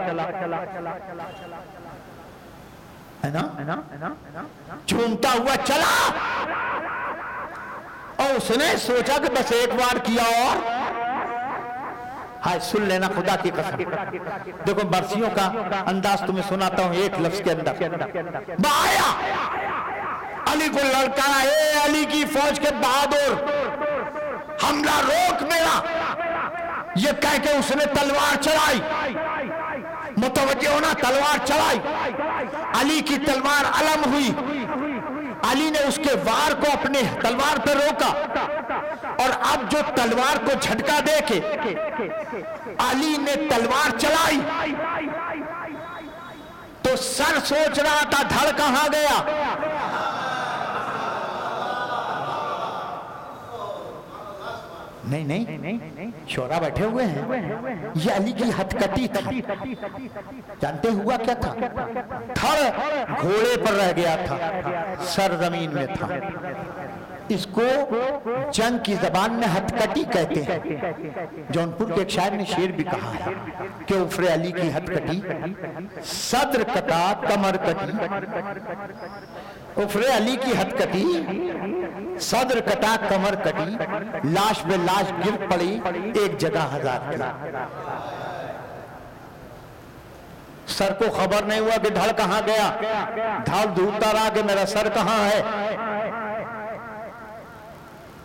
ہے نا. جھومتا ہوا چلا اور اس نے سوچا کہ بس ایک بار کیا اور ہائے سن لینا خدا کی قسم. دیکھو برسیوں کا انداز تمہیں سناتا ہوں ایک لفظ کے اندر. آیا علی کو لڑکا، اے علی کی فوج کے بہادر حملہ روک میرا. یہ کہہ کے اس نے تلوار چلائی. متوجہ ہونا، تلوار چلائی. علی کی تلوار علم ہوئی. علی نے اس کے وار کو اپنے تلوار پہ روکا اور اب جو تلوار کو جھٹکا دے کے علی نے تلوار چلائی تو سر سوچ رہا تھا دھڑ کہاں گیا. نہیں شورا بیٹھے ہوئے ہیں. یہ علی کی ہتھکٹی تھی. جانتے ہوا کیا تھا؟ دھڑ گھوڑے پر رہ گیا تھا، سر زمین میں تھا. اس کو جنگ کی زبان میں ہتھکٹی کہتے ہیں. جونپور کے ایک شاعر نے شعر بھی کہا ہے کہ عفر علی کی ہتھکٹی صدر کٹا کمر کٹی. عفر علی کی ہتھکٹی صدر کٹا کمر کٹی، لاش بے لاش گر پڑی ایک جگہ ہزار کی. سر کو خبر نہیں ہوا کہ دھڑ کہاں گیا. دھڑ ڈھونڈتا رہا کہ میرا سر کہاں ہے.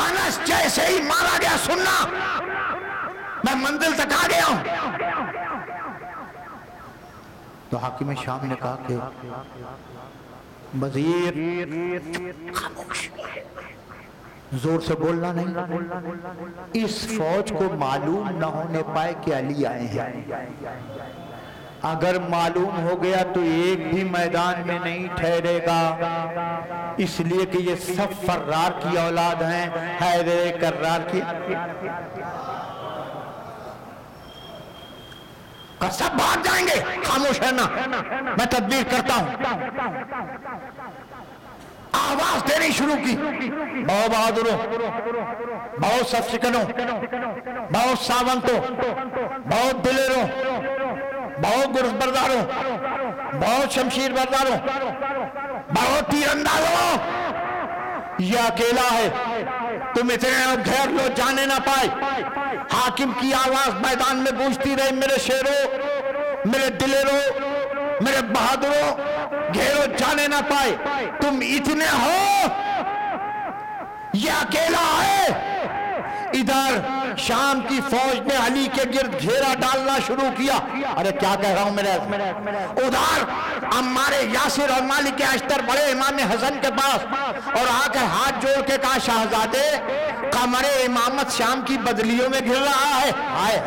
انس جیسے ہی مارا گیا، سننا میں منزل تک آ گیا ہوں. تو حاکم شام نے کہا کہ وزیر خاموش، زور سے بولنا نہیں. اس فوج کو معلوم نہ ہونے پائے کہ علی آئے ہیں. اگر معلوم ہو گیا تو ایک بھی میدان میں نہیں ٹھہرے گا، اس لیے کہ یہ سب فرار کی اولاد ہیں، حیدر کرار کی. سب بھاگ جائیں گے. خاموش ہے نا، میں تدبیر کرتا ہوں. آواز دینی شروع کی. بہو بہادروں، بہو سب شکنوں، بہو ساونتوں، بہو دلیروں، بہو گرز برداروں، بہو شمشیر برداروں، بہو تیر اندازوں، یہ اکیلا ہے. تم اتنے گھیر لو جانے نہ پائے. حاکم کی آواز میدان میں گونجتی رہی. میرے شیروں، میرے دلیروں، میرے بہادروں، گھیرو جانے نہ پائے. تم اتنے ہو، یہ اکیلا ہے. ادھر شام کی فوج نے علی کے گرد گھیرا ڈالنا شروع کیا. ارے کیا کہہ رہا ہوں میرے. ادھر عمار یاسر اور مالک اشتر بڑے امام حسن کے پاس اور آ کر ہاتھ جوڑ کے کہا شہزادے قمر امامت شام کی بدلیوں میں گر رہا ہے.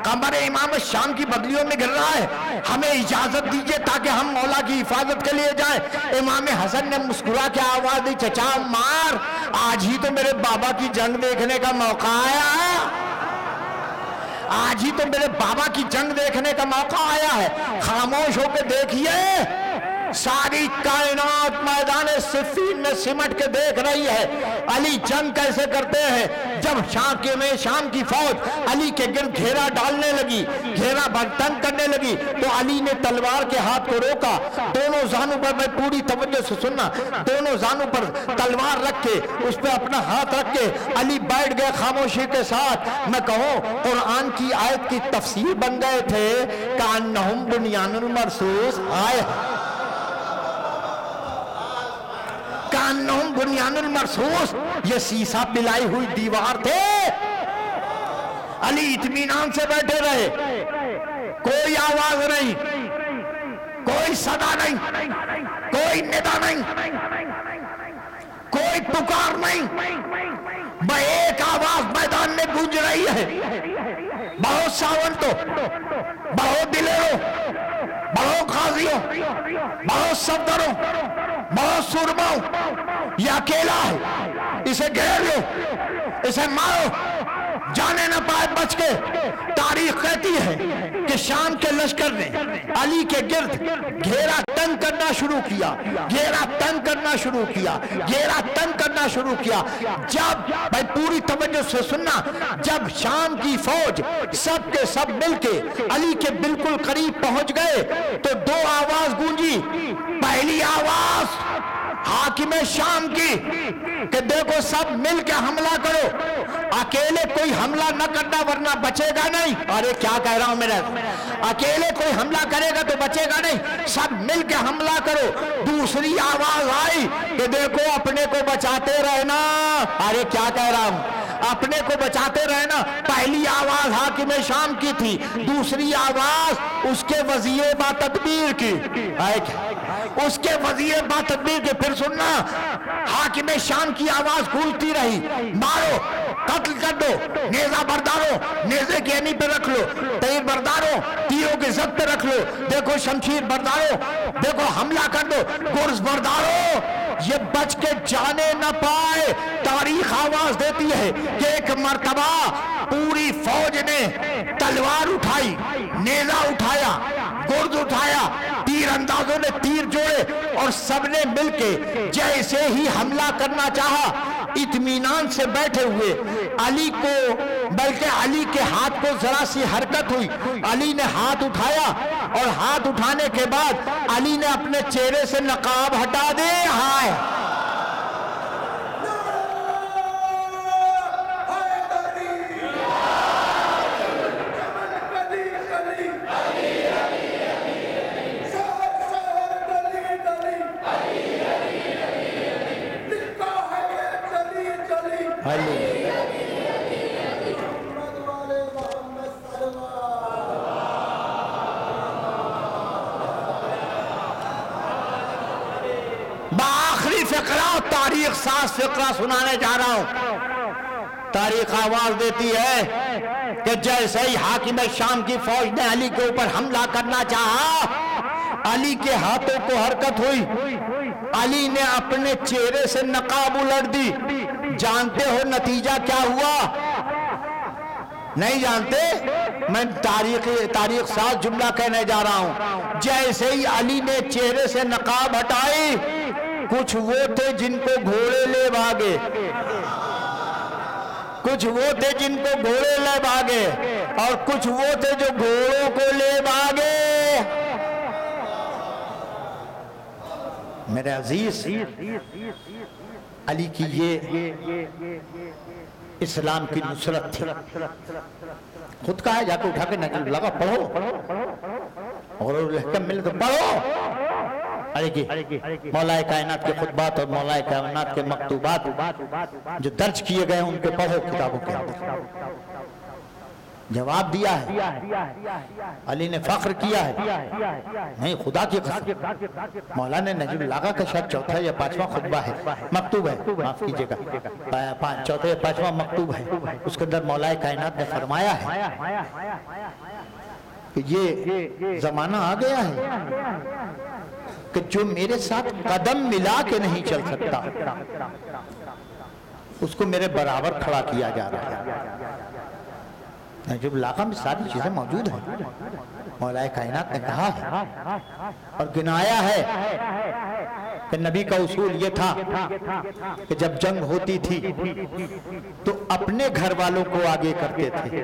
قمر امامت شام کی بدلیوں میں گر رہا ہے، ہمیں اجازت دیجئے تاکہ ہم مولا کی حفاظت کے لیے جائیں. امام حسن نے مسکرا کے آواز دی چچا عمار، آج ہی تو میرے بابا کی جنگ دیکھنے کا موقع آیا. آج ہی تو میرے بابا کی جنگ دیکھنے کا موقع آیا ہے. خاموش ہو کے دیکھیے ساری کائنات میدان صفین میں سمٹ کے دیکھ رہی ہے علی جنگ کیسے کرتے ہیں۔ جب شام کی فوج علی کے گرد گھیرا ڈالنے لگی، گھیرا برتن کرنے لگی، تو علی نے تلوار کے ہاتھ کو روکا، دونوں زانوں پر، میں پوری توجہ سے سننا، دونوں زانوں پر تلوار رکھ کے اس پہ اپنا ہاتھ رکھ کے علی بیٹھ گئے خاموشی کے ساتھ۔ میں کہوں قرآن کی آیت کی تفسیر بن گئے تھے کأنہم بنیان مرصوص، آئے کأنہم بنیان مرصوص، یہ سیسا پلائی ہوئی دیوار تھے۔ علی اطمینان سے بیٹھے رہے، کوئی آواز نہیں، کوئی صدا نہیں، کوئی ندا نہیں، کوئی پکار نہیں، ایک آواز میدان میں گونج رہی ہے، بہت ساونتوں، بہت دلیروں، بہت غازیوں، بہت صفدروں، بہت سرماؤں، یہ اکیلا ہے، اسے گھیر لو، اسے مارو، جانے نہ پائے بچ کے۔ تاریخ کہتی ہے کہ شام کے لشکر نے علی کے گرد گھیرا تنگ کرنا شروع کیا، گھیرا تنگ کرنا شروع کیا، گھیرا تنگ کرنا شروع کیا۔ جب بھائی پوری توجہ سے سننا، جب شام کی فوج سب کے سب مل کے علی کے بالکل قریب پہنچ گئے تو دو آواز گونجی۔ پہلی آواز حاکم شام کی کہ دیکھو سب مل کے حملہ کرو، اکیلے کوئی حملہ نہ کرنا ورنہ بچے گا نہیں۔ ارے کیا کہہ رہا ہوں میرا، اکیلے کوئی حملہ کرے گا تو بچے گا نہیں، سب مل کے حملہ کرو۔ دوسری آواز آئی کہ دیکھو اپنے کو بچاتے رہنا۔ ارے کیا کہہ رہا ہوں، اپنے کو بچاتے رہنا۔ پہلی آواز حاکم شام کی تھی، دوسری آواز اس کے وزیر با تدبیر کی، اس کے وزیر با تدبیر کی۔ پھر سننا، حاکم شام کی آواز گونجتی رہی، مارو، قتل کر دو، نیزہ بردارو نیزے کی اینی پہ رکھ لو، تیر بردارو تیروں کے زد پہ رکھ لو، دیکھو شمشیر بردارو دیکھو حملہ کر دو، گرز بردارو یہ بچ کے جانے نہ پائے۔ تاریخ آواز دیتی ہے کہ ایک مرتبہ پوری فوج نے تلوار اٹھائی، نیزہ اٹھایا، گرز اٹھایا، تیر اندازوں نے تیر جوڑے اور سب نے مل کے جیسے ہی حملہ کرنا چاہا، اطمینان سے بیٹھے ہوئے علی کو، بلکہ علی کے ہاتھ کو ذرا سی حرکت ہوئی، علی نے ہاتھ اٹھایا اور ہاتھ اٹھانے کے بعد علی نے اپنے چہرے سے نقاب ہٹا دے۔ ہائے بآخری فقرہ، تاریخ ساز فقرہ سنانے جا رہا ہوں۔ تاریخ آواز دیتی ہے کہ جیسے ہی حاکم شام کی فوج نے علی کے اوپر حملہ کرنا چاہا، علی کے ہاتھوں کو حرکت ہوئی، علی نے اپنے چہرے سے نقاب الٹ دی۔ جانتے ہو نتیجہ کیا ہوا؟ نہیں جانتے؟ میں تاریخ ساز جملہ کہنے جا رہا ہوں۔ جیسے ہی علی نے چہرے سے نقاب ہٹائی، کچھ وہ تھے جن کو گھوڑے لے بھاگے، کچھ وہ تھے جن کو گھوڑے لے بھاگے، اور کچھ وہ تھے جو گھوڑوں کو لے بھاگے۔ میرے عزیز، علی کی یہ اسلام کی نصرت تھی۔ خود کہا ہے، جا کے اٹھا کے نجل لگا، پڑھو اور الحکم ملے تو پڑھو۔ علی کی مولا کائنات کے خطبات اور مولا کائنات کے مکتوبات جو درج کیے گئے ان کے پڑھو کتابوں کے اندر۔ جواب دیا ہے، علی نے فخر کیا ہے، نہیں خدا کی قسم۔ مولا نے نجم لاغا کا شاید چوتھا یا پانچواں خطبہ ہے، مکتوب ہے، معاف کیجئے گا، چوتھا یا پانچواں مکتوب ہے، اس کے اندر مولا کائنات نے فرمایا ہے کہ یہ زمانہ آ گیا ہے کہ جو میرے ساتھ قدم ملا کے نہیں چل سکتا اس کو میرے برابر کھڑا کیا جا رہا ہے۔ نجوم العلاقہ میں ساری چیزیں موجود ہیں. مولا کائنات نے کہا ہے اور گنایا ہے کہ نبی کا اصول یہ تھا کہ جب جنگ ہوتی تھی تو اپنے گھر والوں کو آگے کرتے تھے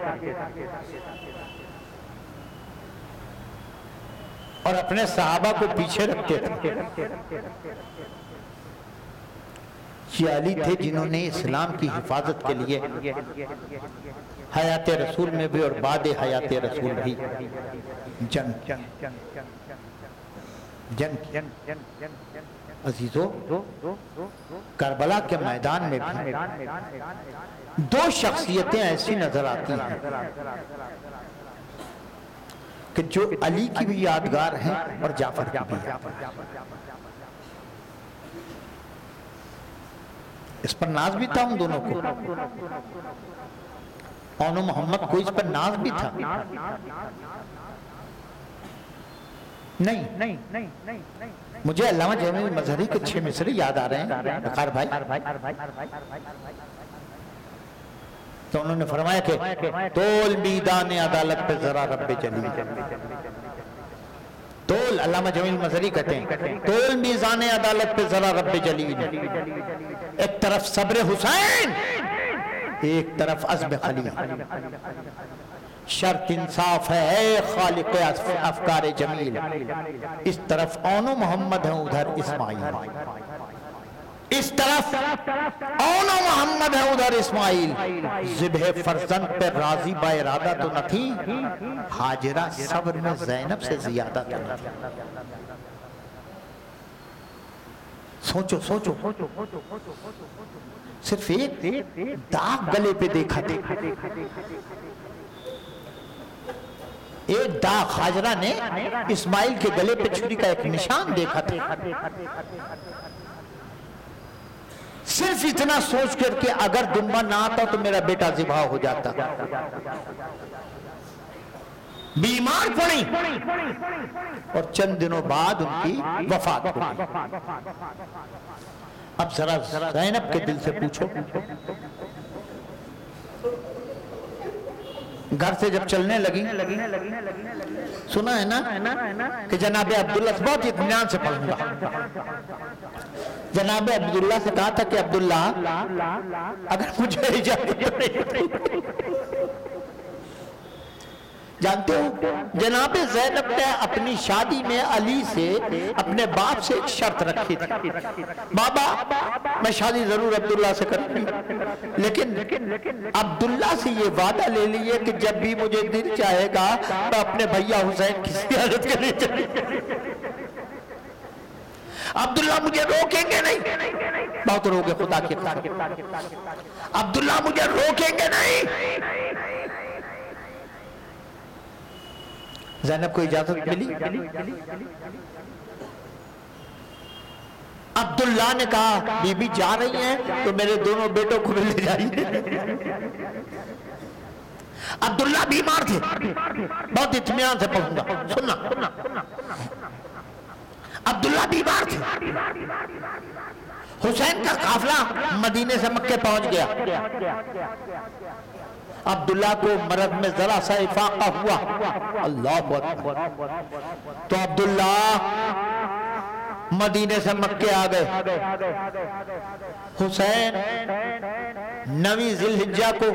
اور اپنے صحابہ کو پیچھے رکھتے تھے. یہ علی تھے جنہوں نے اسلام کی حفاظت کے لیے حیات رسول میں بھی اور بعد حیات رسول بھی جنگ عزیزو. کربلا کے میدان میں بھی دو شخصیتیں ایسی نظر آتی ہیں کہ جو علی کی بھی یادگار ہیں اور جعفر کی بھی یادگار. اس پر ناز بھی تھا ان دونوں کو. اونو محمد کو اس پر ناز بھی تھا. نہیں مجھے علامہ جمیل مظہری کے 6 مصرے یاد آ رہے ہیں وقار بھائی. تو انہوں نے فرمایا کہ تول میدان عدالت پہ ذرا رب جلی. تول علامہ جمیل مظہری کہتے ہیں تول میزان عدالت پہ ذرا رب جلیل. ایک طرف صبر حسین ایک طرف عزم خلیل. شرط انصاف ہے اے خالق افکار جمیل. اس طرف اونو محمد ہیں ادھر اسماعیل. اس طرف اونو محمد ہیں ادھر اسماعیل. ذبح فرزند پہ راضی با ارادہ تو نہ تھی. ہاجرہ صبر میں زینب سے زیادہ تو نہ تھی. سوچو صرف ایک داغ گلے پہ دیکھا تھا. ایک داغ ہاجرہ نے اسماعیل کے گلے پہ چھری کا ایک نشان دیکھا تھا. صرف اتنا سوچ کر کہ اگر دنبا نہ آتا تو میرا بیٹا ذبح ہو جاتا. بیمار پڑی اور چند دنوں بعد ان کی وفات ہوئی. اب ذرا زینب کے دل سے پوچھو. گھر سے جب چلنے لگی سنا ہے نا کہ جناب عبداللہ سے بہت اطمینان سے پڑھوں گا. جناب عبداللہ سے کہا تھا کہ عبداللہ اگر مجھے اجازت جانتے ہو جناب زینب نے اپنی شادی میں علی سے اپنے باپ سے ایک شرط رکھی تھی. بابا میں شادی ضرور عبداللہ سے کروں گی لیکن عبداللہ سے یہ وعدہ لے لیے کہ جب بھی مجھے دل چاہے گا تو اپنے بھیا حسین کی زیارت کے لیے چلے. عبداللہ مجھے روکیں گے نہیں. بہت روکے خدا کی قسم. عبداللہ مجھے روکیں گے نہیں. زینب کو اجازت ملی. عبداللہ نے کہا بی بی جا رہی ہیں تو میرے دونوں بیٹوں کو بھی لے جائیے. عبداللہ بیمار تھے. بہت اطمینان سے پڑھوں گا سننا. عبداللہ بیمار تھے. حسین کا قافلہ مدینے سے مکے پہنچ گیا. عبداللہ کو مرض میں ذرا سا افاقہ ہوا. اللہ اکبر. تو عبداللہ مدینے سے مکے آ گئے. حسین 9 ذی الحجہ کو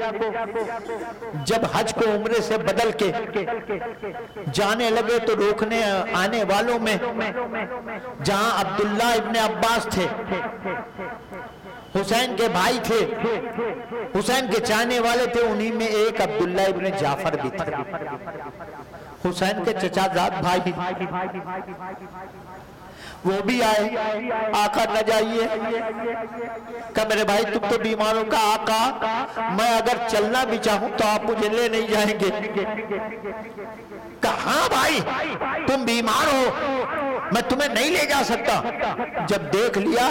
جب حج کو عمرے سے بدل کے جانے لگے تو روکنے آنے والوں میں جہاں عبداللہ ابن عباس تھے حسین کے بھائی تھے حسین کے چاہنے والے تھے انہی میں ایک عبداللہ ابن جعفر بھی تھے. حسین کے چچا زاد بھائی وہ بھی آئے. آقا نہ جائیے. کہ میرے بھائی تم تو بیماروں کا آقا میں اگر چلنا بھی چاہوں تو آپ مجھے لے نہیں جائیں گے. کہاں بھائی تم بیمار ہو میں تمہیں نہیں لے جا سکتا. جب دیکھ لیا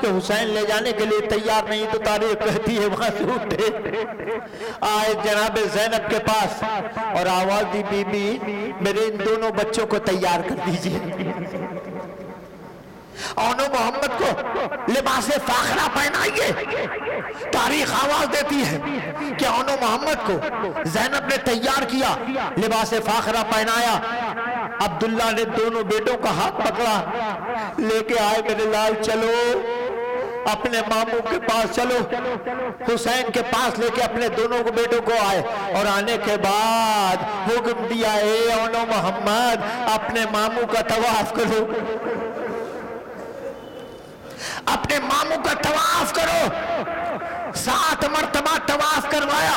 کہ حسین لے جانے کے لیے تیار نہیں تو تاریخ کہتی ہے معصوم تھے. آئے جناب زینب کے پاس اور آواز دی بی بی میرے ان دونوں بچوں کو تیار کر دیجئے. اونو محمد کو لباس فاخرہ پہنائیے. تاریخ آواز دیتی ہے کہ اونو محمد کو زینب نے تیار کیا، لباس فاخرہ پہنایا. عبداللہ نے دونوں بیٹوں کا ہاتھ پکڑا، لے کے آئے میرے لال چلو اپنے ماموں کے پاس چلو. حسین کے پاس لے کے اپنے دونوں بیٹوں کو آئے اور آنے کے بعد حکم دیا اے اونو محمد اپنے ماموں کا طواف کرو، اپنے ماموں کا طواف کرو. 7 مرتبہ طواف کروایا.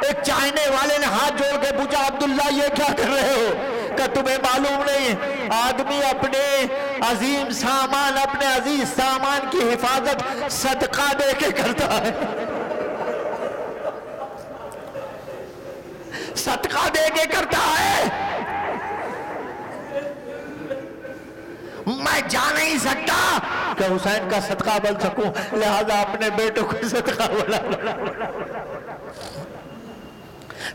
ایک چاہنے والے نے ہاتھ جوڑ کے پوچھا عبداللہ یہ کیا کر رہے ہو؟ کہ تمہیں معلوم نہیں آدمی اپنے عظیم سامان، اپنے عزیز سامان کی حفاظت صدقہ دے کے کرتا ہے، صدقہ دے کے کرتا ہے. میں جا نہیں سکتا کہ حسین کا صدقہ بن سکوں، لہذا اپنے بیٹوں کو صدقہ بنا.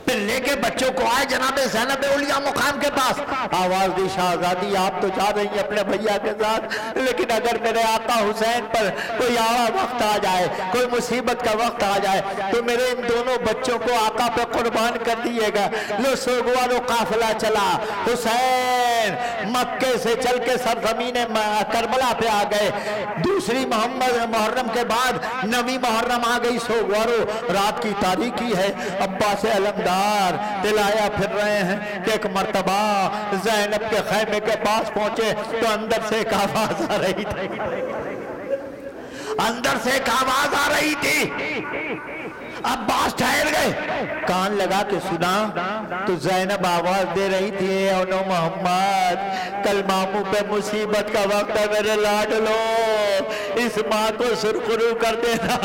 پھر لے کے بچوں کو آئے جناب زینب اولیاء مقام کے پاس. آواز دی شہزادی آپ تو جا رہی ہیں اپنے بھیا کے ساتھ، لیکن اگر میرے آقا حسین پر کوئی آڑا وقت آ جائے، کوئی مصیبت کا وقت آ جائے تو میرے ان دونوں بچوں کو آقا پہ قربان کر دیے گا. لو سوگوارو قافلہ چلا. حسین مکے سے چل کے سرزمین کربلا پہ آ گئے. دوسری محرم کے بعد 9 محرم آ گئی سوگوارو. رات کی تاریکی ہے. عباس علمدار دلایا پھر رہے ہیں کہ ایک مرتبہ زینب کے خیمے کے پاس پہنچے تو اندر سے ایک آواز آ رہی تھی، اندر سے ایک آواز آ رہی تھی. عباس ٹھہر گئے، کان لگا کے سنا تو زینب آواز دے رہی تھی اے اونو محمد کل ماموں پہ مصیبت کا وقت ہے، میرے لاڈلو اس ماں کو سرخرو کر دینا.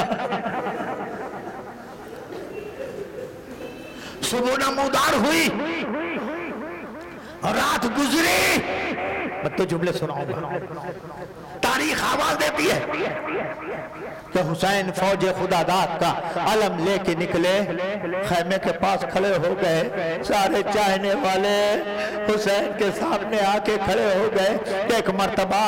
صبح نمودار ہوئی، رات گزری. میں تو جملے سناؤں گا. تاریخ آواز دیتی ہے کہ حسین فوج خدا داد کا علم لے کے نکلے، خیمے کے پاس کھڑے ہو گئے. سارے چاہنے والے حسین کے سامنے آ کے کھڑے ہو گئے. ایک مرتبہ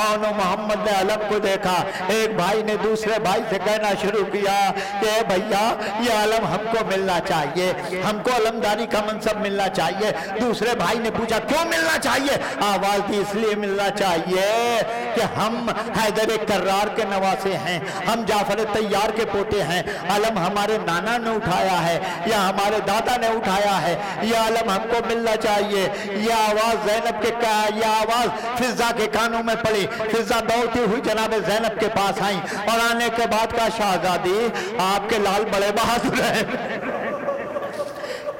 اونو محمد نے علم کو دیکھا. ایک بھائی نے دوسرے بھائی سے کہنا شروع کیا کہ اے بھیا یہ علم ہم کو ملنا چاہیے، ہم کو علمداری کا منصب ملنا چاہیے. دوسرے بھائی نے پوچھا کیوں ملنا چاہیے؟ آواز دی اس لیے ملنا چاہیے کہ ہم حیدر کرار کے نواسے ہیں، ہم جعفر طیار کے پوتے ہیں. علم ہمارے نانا نے اٹھایا ہے یا ہمارے دادا نے اٹھایا ہے، یہ علم ہم کو ملنا چاہیے. یہ آواز زینب کے یہ آواز فضا کے کانوں میں پڑی. فضا دوڑتی ہوئی جناب زینب کے پاس آئیں اور آنے کے بعد کہا شہزادی آپ کے لال بڑے بہادر ہیں،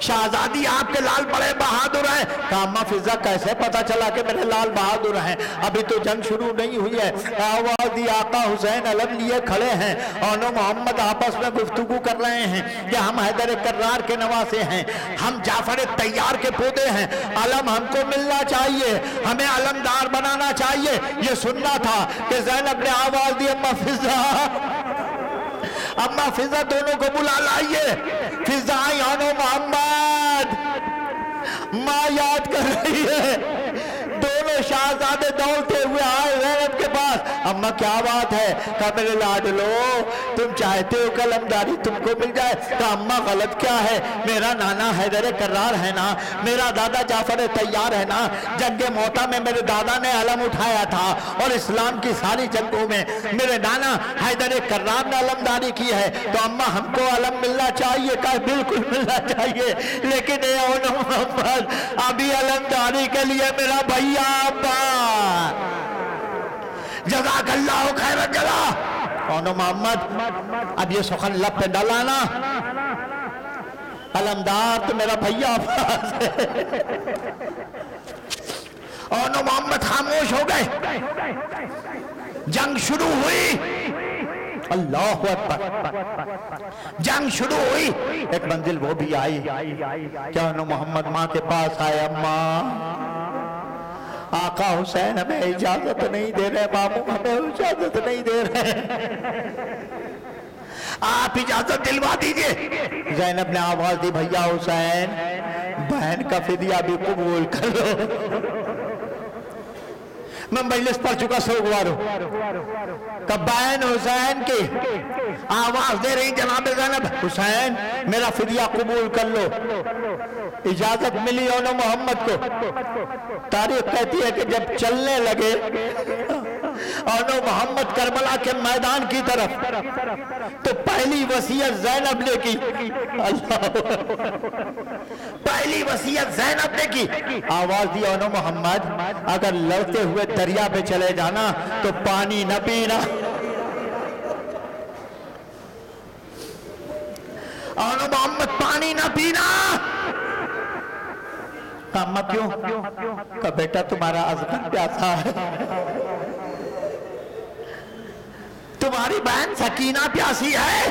شہزادی آپ کے لال بڑے بہادر ہیں. کہا اماں فضا کیسے پتا چلا کہ میرے لال بہادر ہیں؟ ابھی تو جنگ شروع نہیں ہوئی ہے. آواز دی آقا حسین علم لیے کھڑے ہیں، اونو محمد آپس میں گفتگو کر رہے ہیں کہ ہم حیدر کرار کے نواسے ہیں، ہم جعفر طیار کے پودے ہیں، علم ہم کو ملنا چاہیے، ہمیں علمدار بنانا چاہیے. یہ سننا تھا کہ زینب نے آواز دی اماں فضا، اماں فضا دونوں کو بلا لائیے. فضا آئی اونو محمد ماں یاد کر رہی ہے. دونوں شہزادے دوڑتے ہوئے آئے زینب کے پاس. اماں کیا بات ہے؟ کہا میرے لاڈلو تم چاہتے ہو کہ علمداری تم کو مل جائے. کہا اماں غلط کیا ہے؟ میرا نانا حیدر کرار ہے نا، میرا دادا جعفر طیار ہے نا. جنگ موتا میں میرے دادا نے علم اٹھایا تھا اور اسلام کی ساری جنگوں میں میرے نانا حیدر کرار نے علمداری کی ہے. تو اماں ہم کو علم ملنا چاہیے. کہا بالکل ملنا چاہیے، لیکن اے اونو محمد ابھی علمداری کے لیے میرا بھیا جزاک اللہ خیر الجزا. اونو محمد اب یہ سخن لب پہ ڈالانا، علمدار تو میرا بھیا عباس ہے. اونو محمد خاموش ہو گئے. جنگ شروع ہوئی، اللہ اکبر، جنگ شروع ہوئی. ایک منزل وہ بھی آئی کیا اونو محمد ماں کے پاس آئے. اماں آقا حسین ہمیں اجازت نہیں دے رہے، ماموں ہمیں اجازت نہیں دے رہے، آپ اجازت دلوا دیجئے. زینب نے آواز دی بھیا حسین بہن کا فدیہ بھی قبول کر لو. میں مجلس پڑھ چکا سوگوارو کبائن حسین کی آواز دے رہی جناب زینب حسین میرا فدیہ قبول کر لو اجازت ملی اونو محمد کو تاریخ کہتی ہے کہ جب چلنے لگے اونو محمد کربلا کے میدان کی طرف تو پہلی وصیت زینب نے کی اللہ پہلی وصیت زینب نے کی آواز دی اونو محمد اگر لڑتے ہوئے دریا پہ چلے جانا تو پانی نہ پینا اونو محمد پانی نہ پینا کہا کیوں کہا بیٹا تمہارا ازغر پیاسا ہے تمہاری بہن سکینہ پیاسی ہے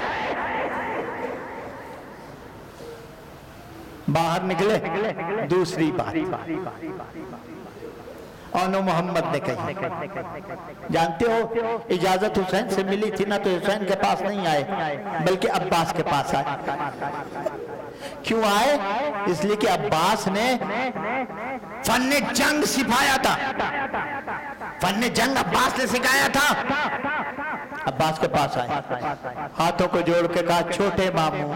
باہر نکلے دوسری بات اونو محمد نے کہی جانتے ہو اجازت حسین سے ملی تھی نہ تو حسین کے پاس نہیں آئے بلکہ عباس کے پاس آئے کیوں آئے اس لیے کہ عباس نے فن جنگ سکھایا تھا فن جنگ عباس نے سکھایا تھا عباس کے پاس آئے ہاتھوں کو جوڑ کے کہا چھوٹے ماموں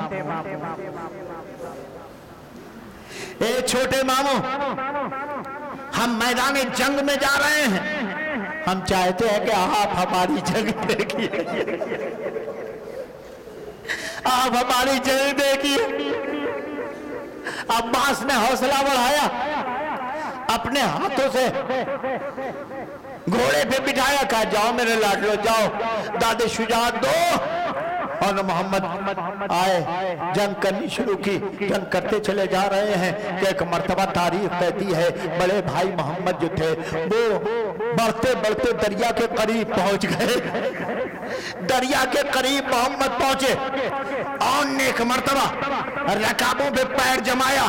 اے چھوٹے ماموں ہم میدان جنگ میں جا رہے ہیں ہم چاہتے ہیں کہ آپ ہماری جنگ دیکھیے آپ ہماری جنگ دیکھیے عباس نے حوصلہ بڑھایا اپنے ہاتھوں سے گھوڑے پہ بٹھایا کہا جاؤ میرے لاڈلو جاؤ داد شجاعت دو اور محمد آئے جنگ کرنی شروع کی جنگ کرتے چلے جا رہے ہیں کہ ایک مرتبہ تاریخ کہتی ہے بڑے بھائی محمد جو تھے وہ بڑھتے بڑھتے دریا کے قریب پہنچ گئے دریا کے قریب محمد پہنچے اور نے ایک مرتبہ رکابوں پہ پیر جمایا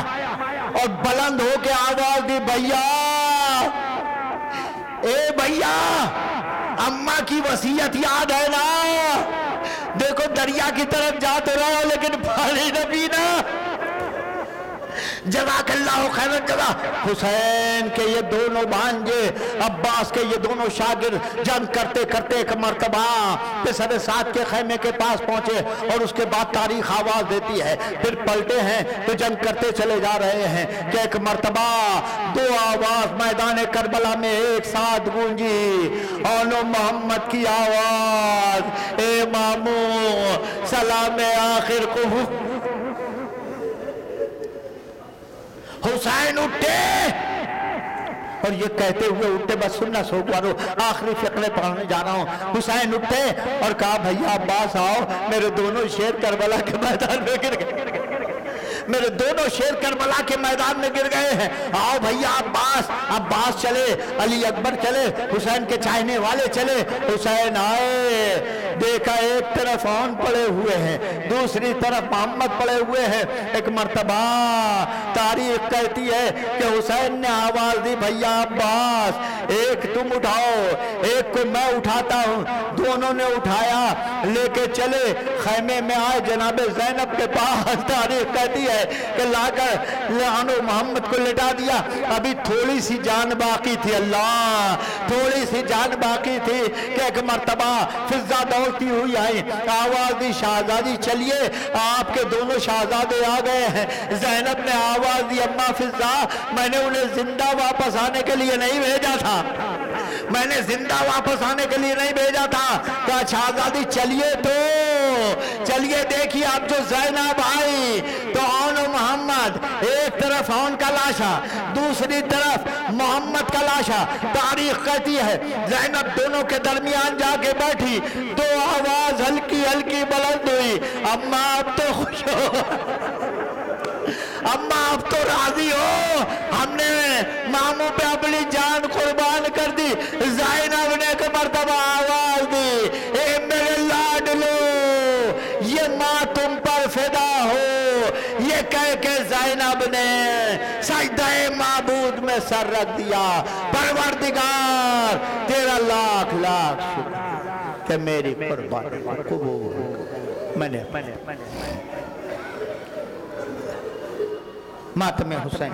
اور بلند ہو کے آواز دی بھیا اے بھیا اماں کی وصیت یاد ہے نا دیکھو دریا کی طرف جا تو رہا لیکن پانی نہ پینا جزاک اللہ خیرن جزا حسین کے یہ دونوں بھانجے عباس کے یہ دونوں شاگرد جنگ کرتے کرتے ایک مرتبہ پسر سعد کے خیمے کے پاس پہنچے اور اس کے بعد تاریخ آواز دیتی ہے پھر پلٹے ہیں تو جنگ کرتے چلے جا رہے ہیں کہ ایک مرتبہ دو آواز میدان کربلا میں ایک ساتھ گونجی اونو محمد کی آواز اے مامو سلام آخر کو حسین اٹھے اور یہ کہتے ہوئے اٹھے بس سننا سوگوارو آخری فقرے پڑھنے جا رہا ہوں حسین اٹھے اور کہا بھیا عباس آؤ میرے دونوں شیر کربلا کے میدان میں گر گئے میرے دونوں شیر کربلا کے میدان میں گر گئے ہیں آؤ بھیا عباس عباس چلے علی اکبر چلے حسین کے چاہنے والے چلے حسین آئے دیکھا ایک طرف آن پڑے ہوئے ہیں دوسری طرف محمد پڑے ہوئے ہیں ایک مرتبہ تاریخ کہتی ہے کہ حسین نے آواز دی بھیا عباس ایک تم اٹھاؤ ایک کو میں اٹھاتا ہوں دونوں نے اٹھایا لے کے چلے خیمے میں آئے جناب زینب کے پاس تاریخ کہتی ہے کہ لا کر لعنو محمد کو لٹا دیا ابھی تھوڑی سی جان باقی تھی اللہ تھوڑی سی جان باقی تھی کہ ایک مرتبہ فضا دوڑتی ہوئی آئی آواز دی شہزادی چلیے آپ کے دونوں شہزادے آ گئے ہیں زینب نے آواز دی اماں فضا میں نے انہیں زندہ واپس آنے کے لیے نہیں بھیجا تھا میں نے زندہ واپس آنے کے لیے نہیں بھیجا تھا کہا شہزادی چلیے تو چلیے دیکھیے اب جو زینب آئی تو اون و محمد ایک طرف اون کا لاشا دوسری طرف محمد کا لاشا تاریخ کہتی ہے زینب دونوں کے درمیان جا کے بیٹھی تو آواز ہلکی ہلکی بلند ہوئی اماں اب تو خوش ہو اماں اب تو راضی ہو ہم نے ماموں پہ اپنی جان قربان کر دی زینب نے ایک مرتبہ آواز دی اے میرے لاڈلو یہ ماں تم پر فدا ہو یہ کہہ کے زینب نے سجدہ معبود میں سر رکھ دیا پروردگار تیرا لاکھ لاکھ شکر کہ میری قربانی قبول میں نے ماتم حسین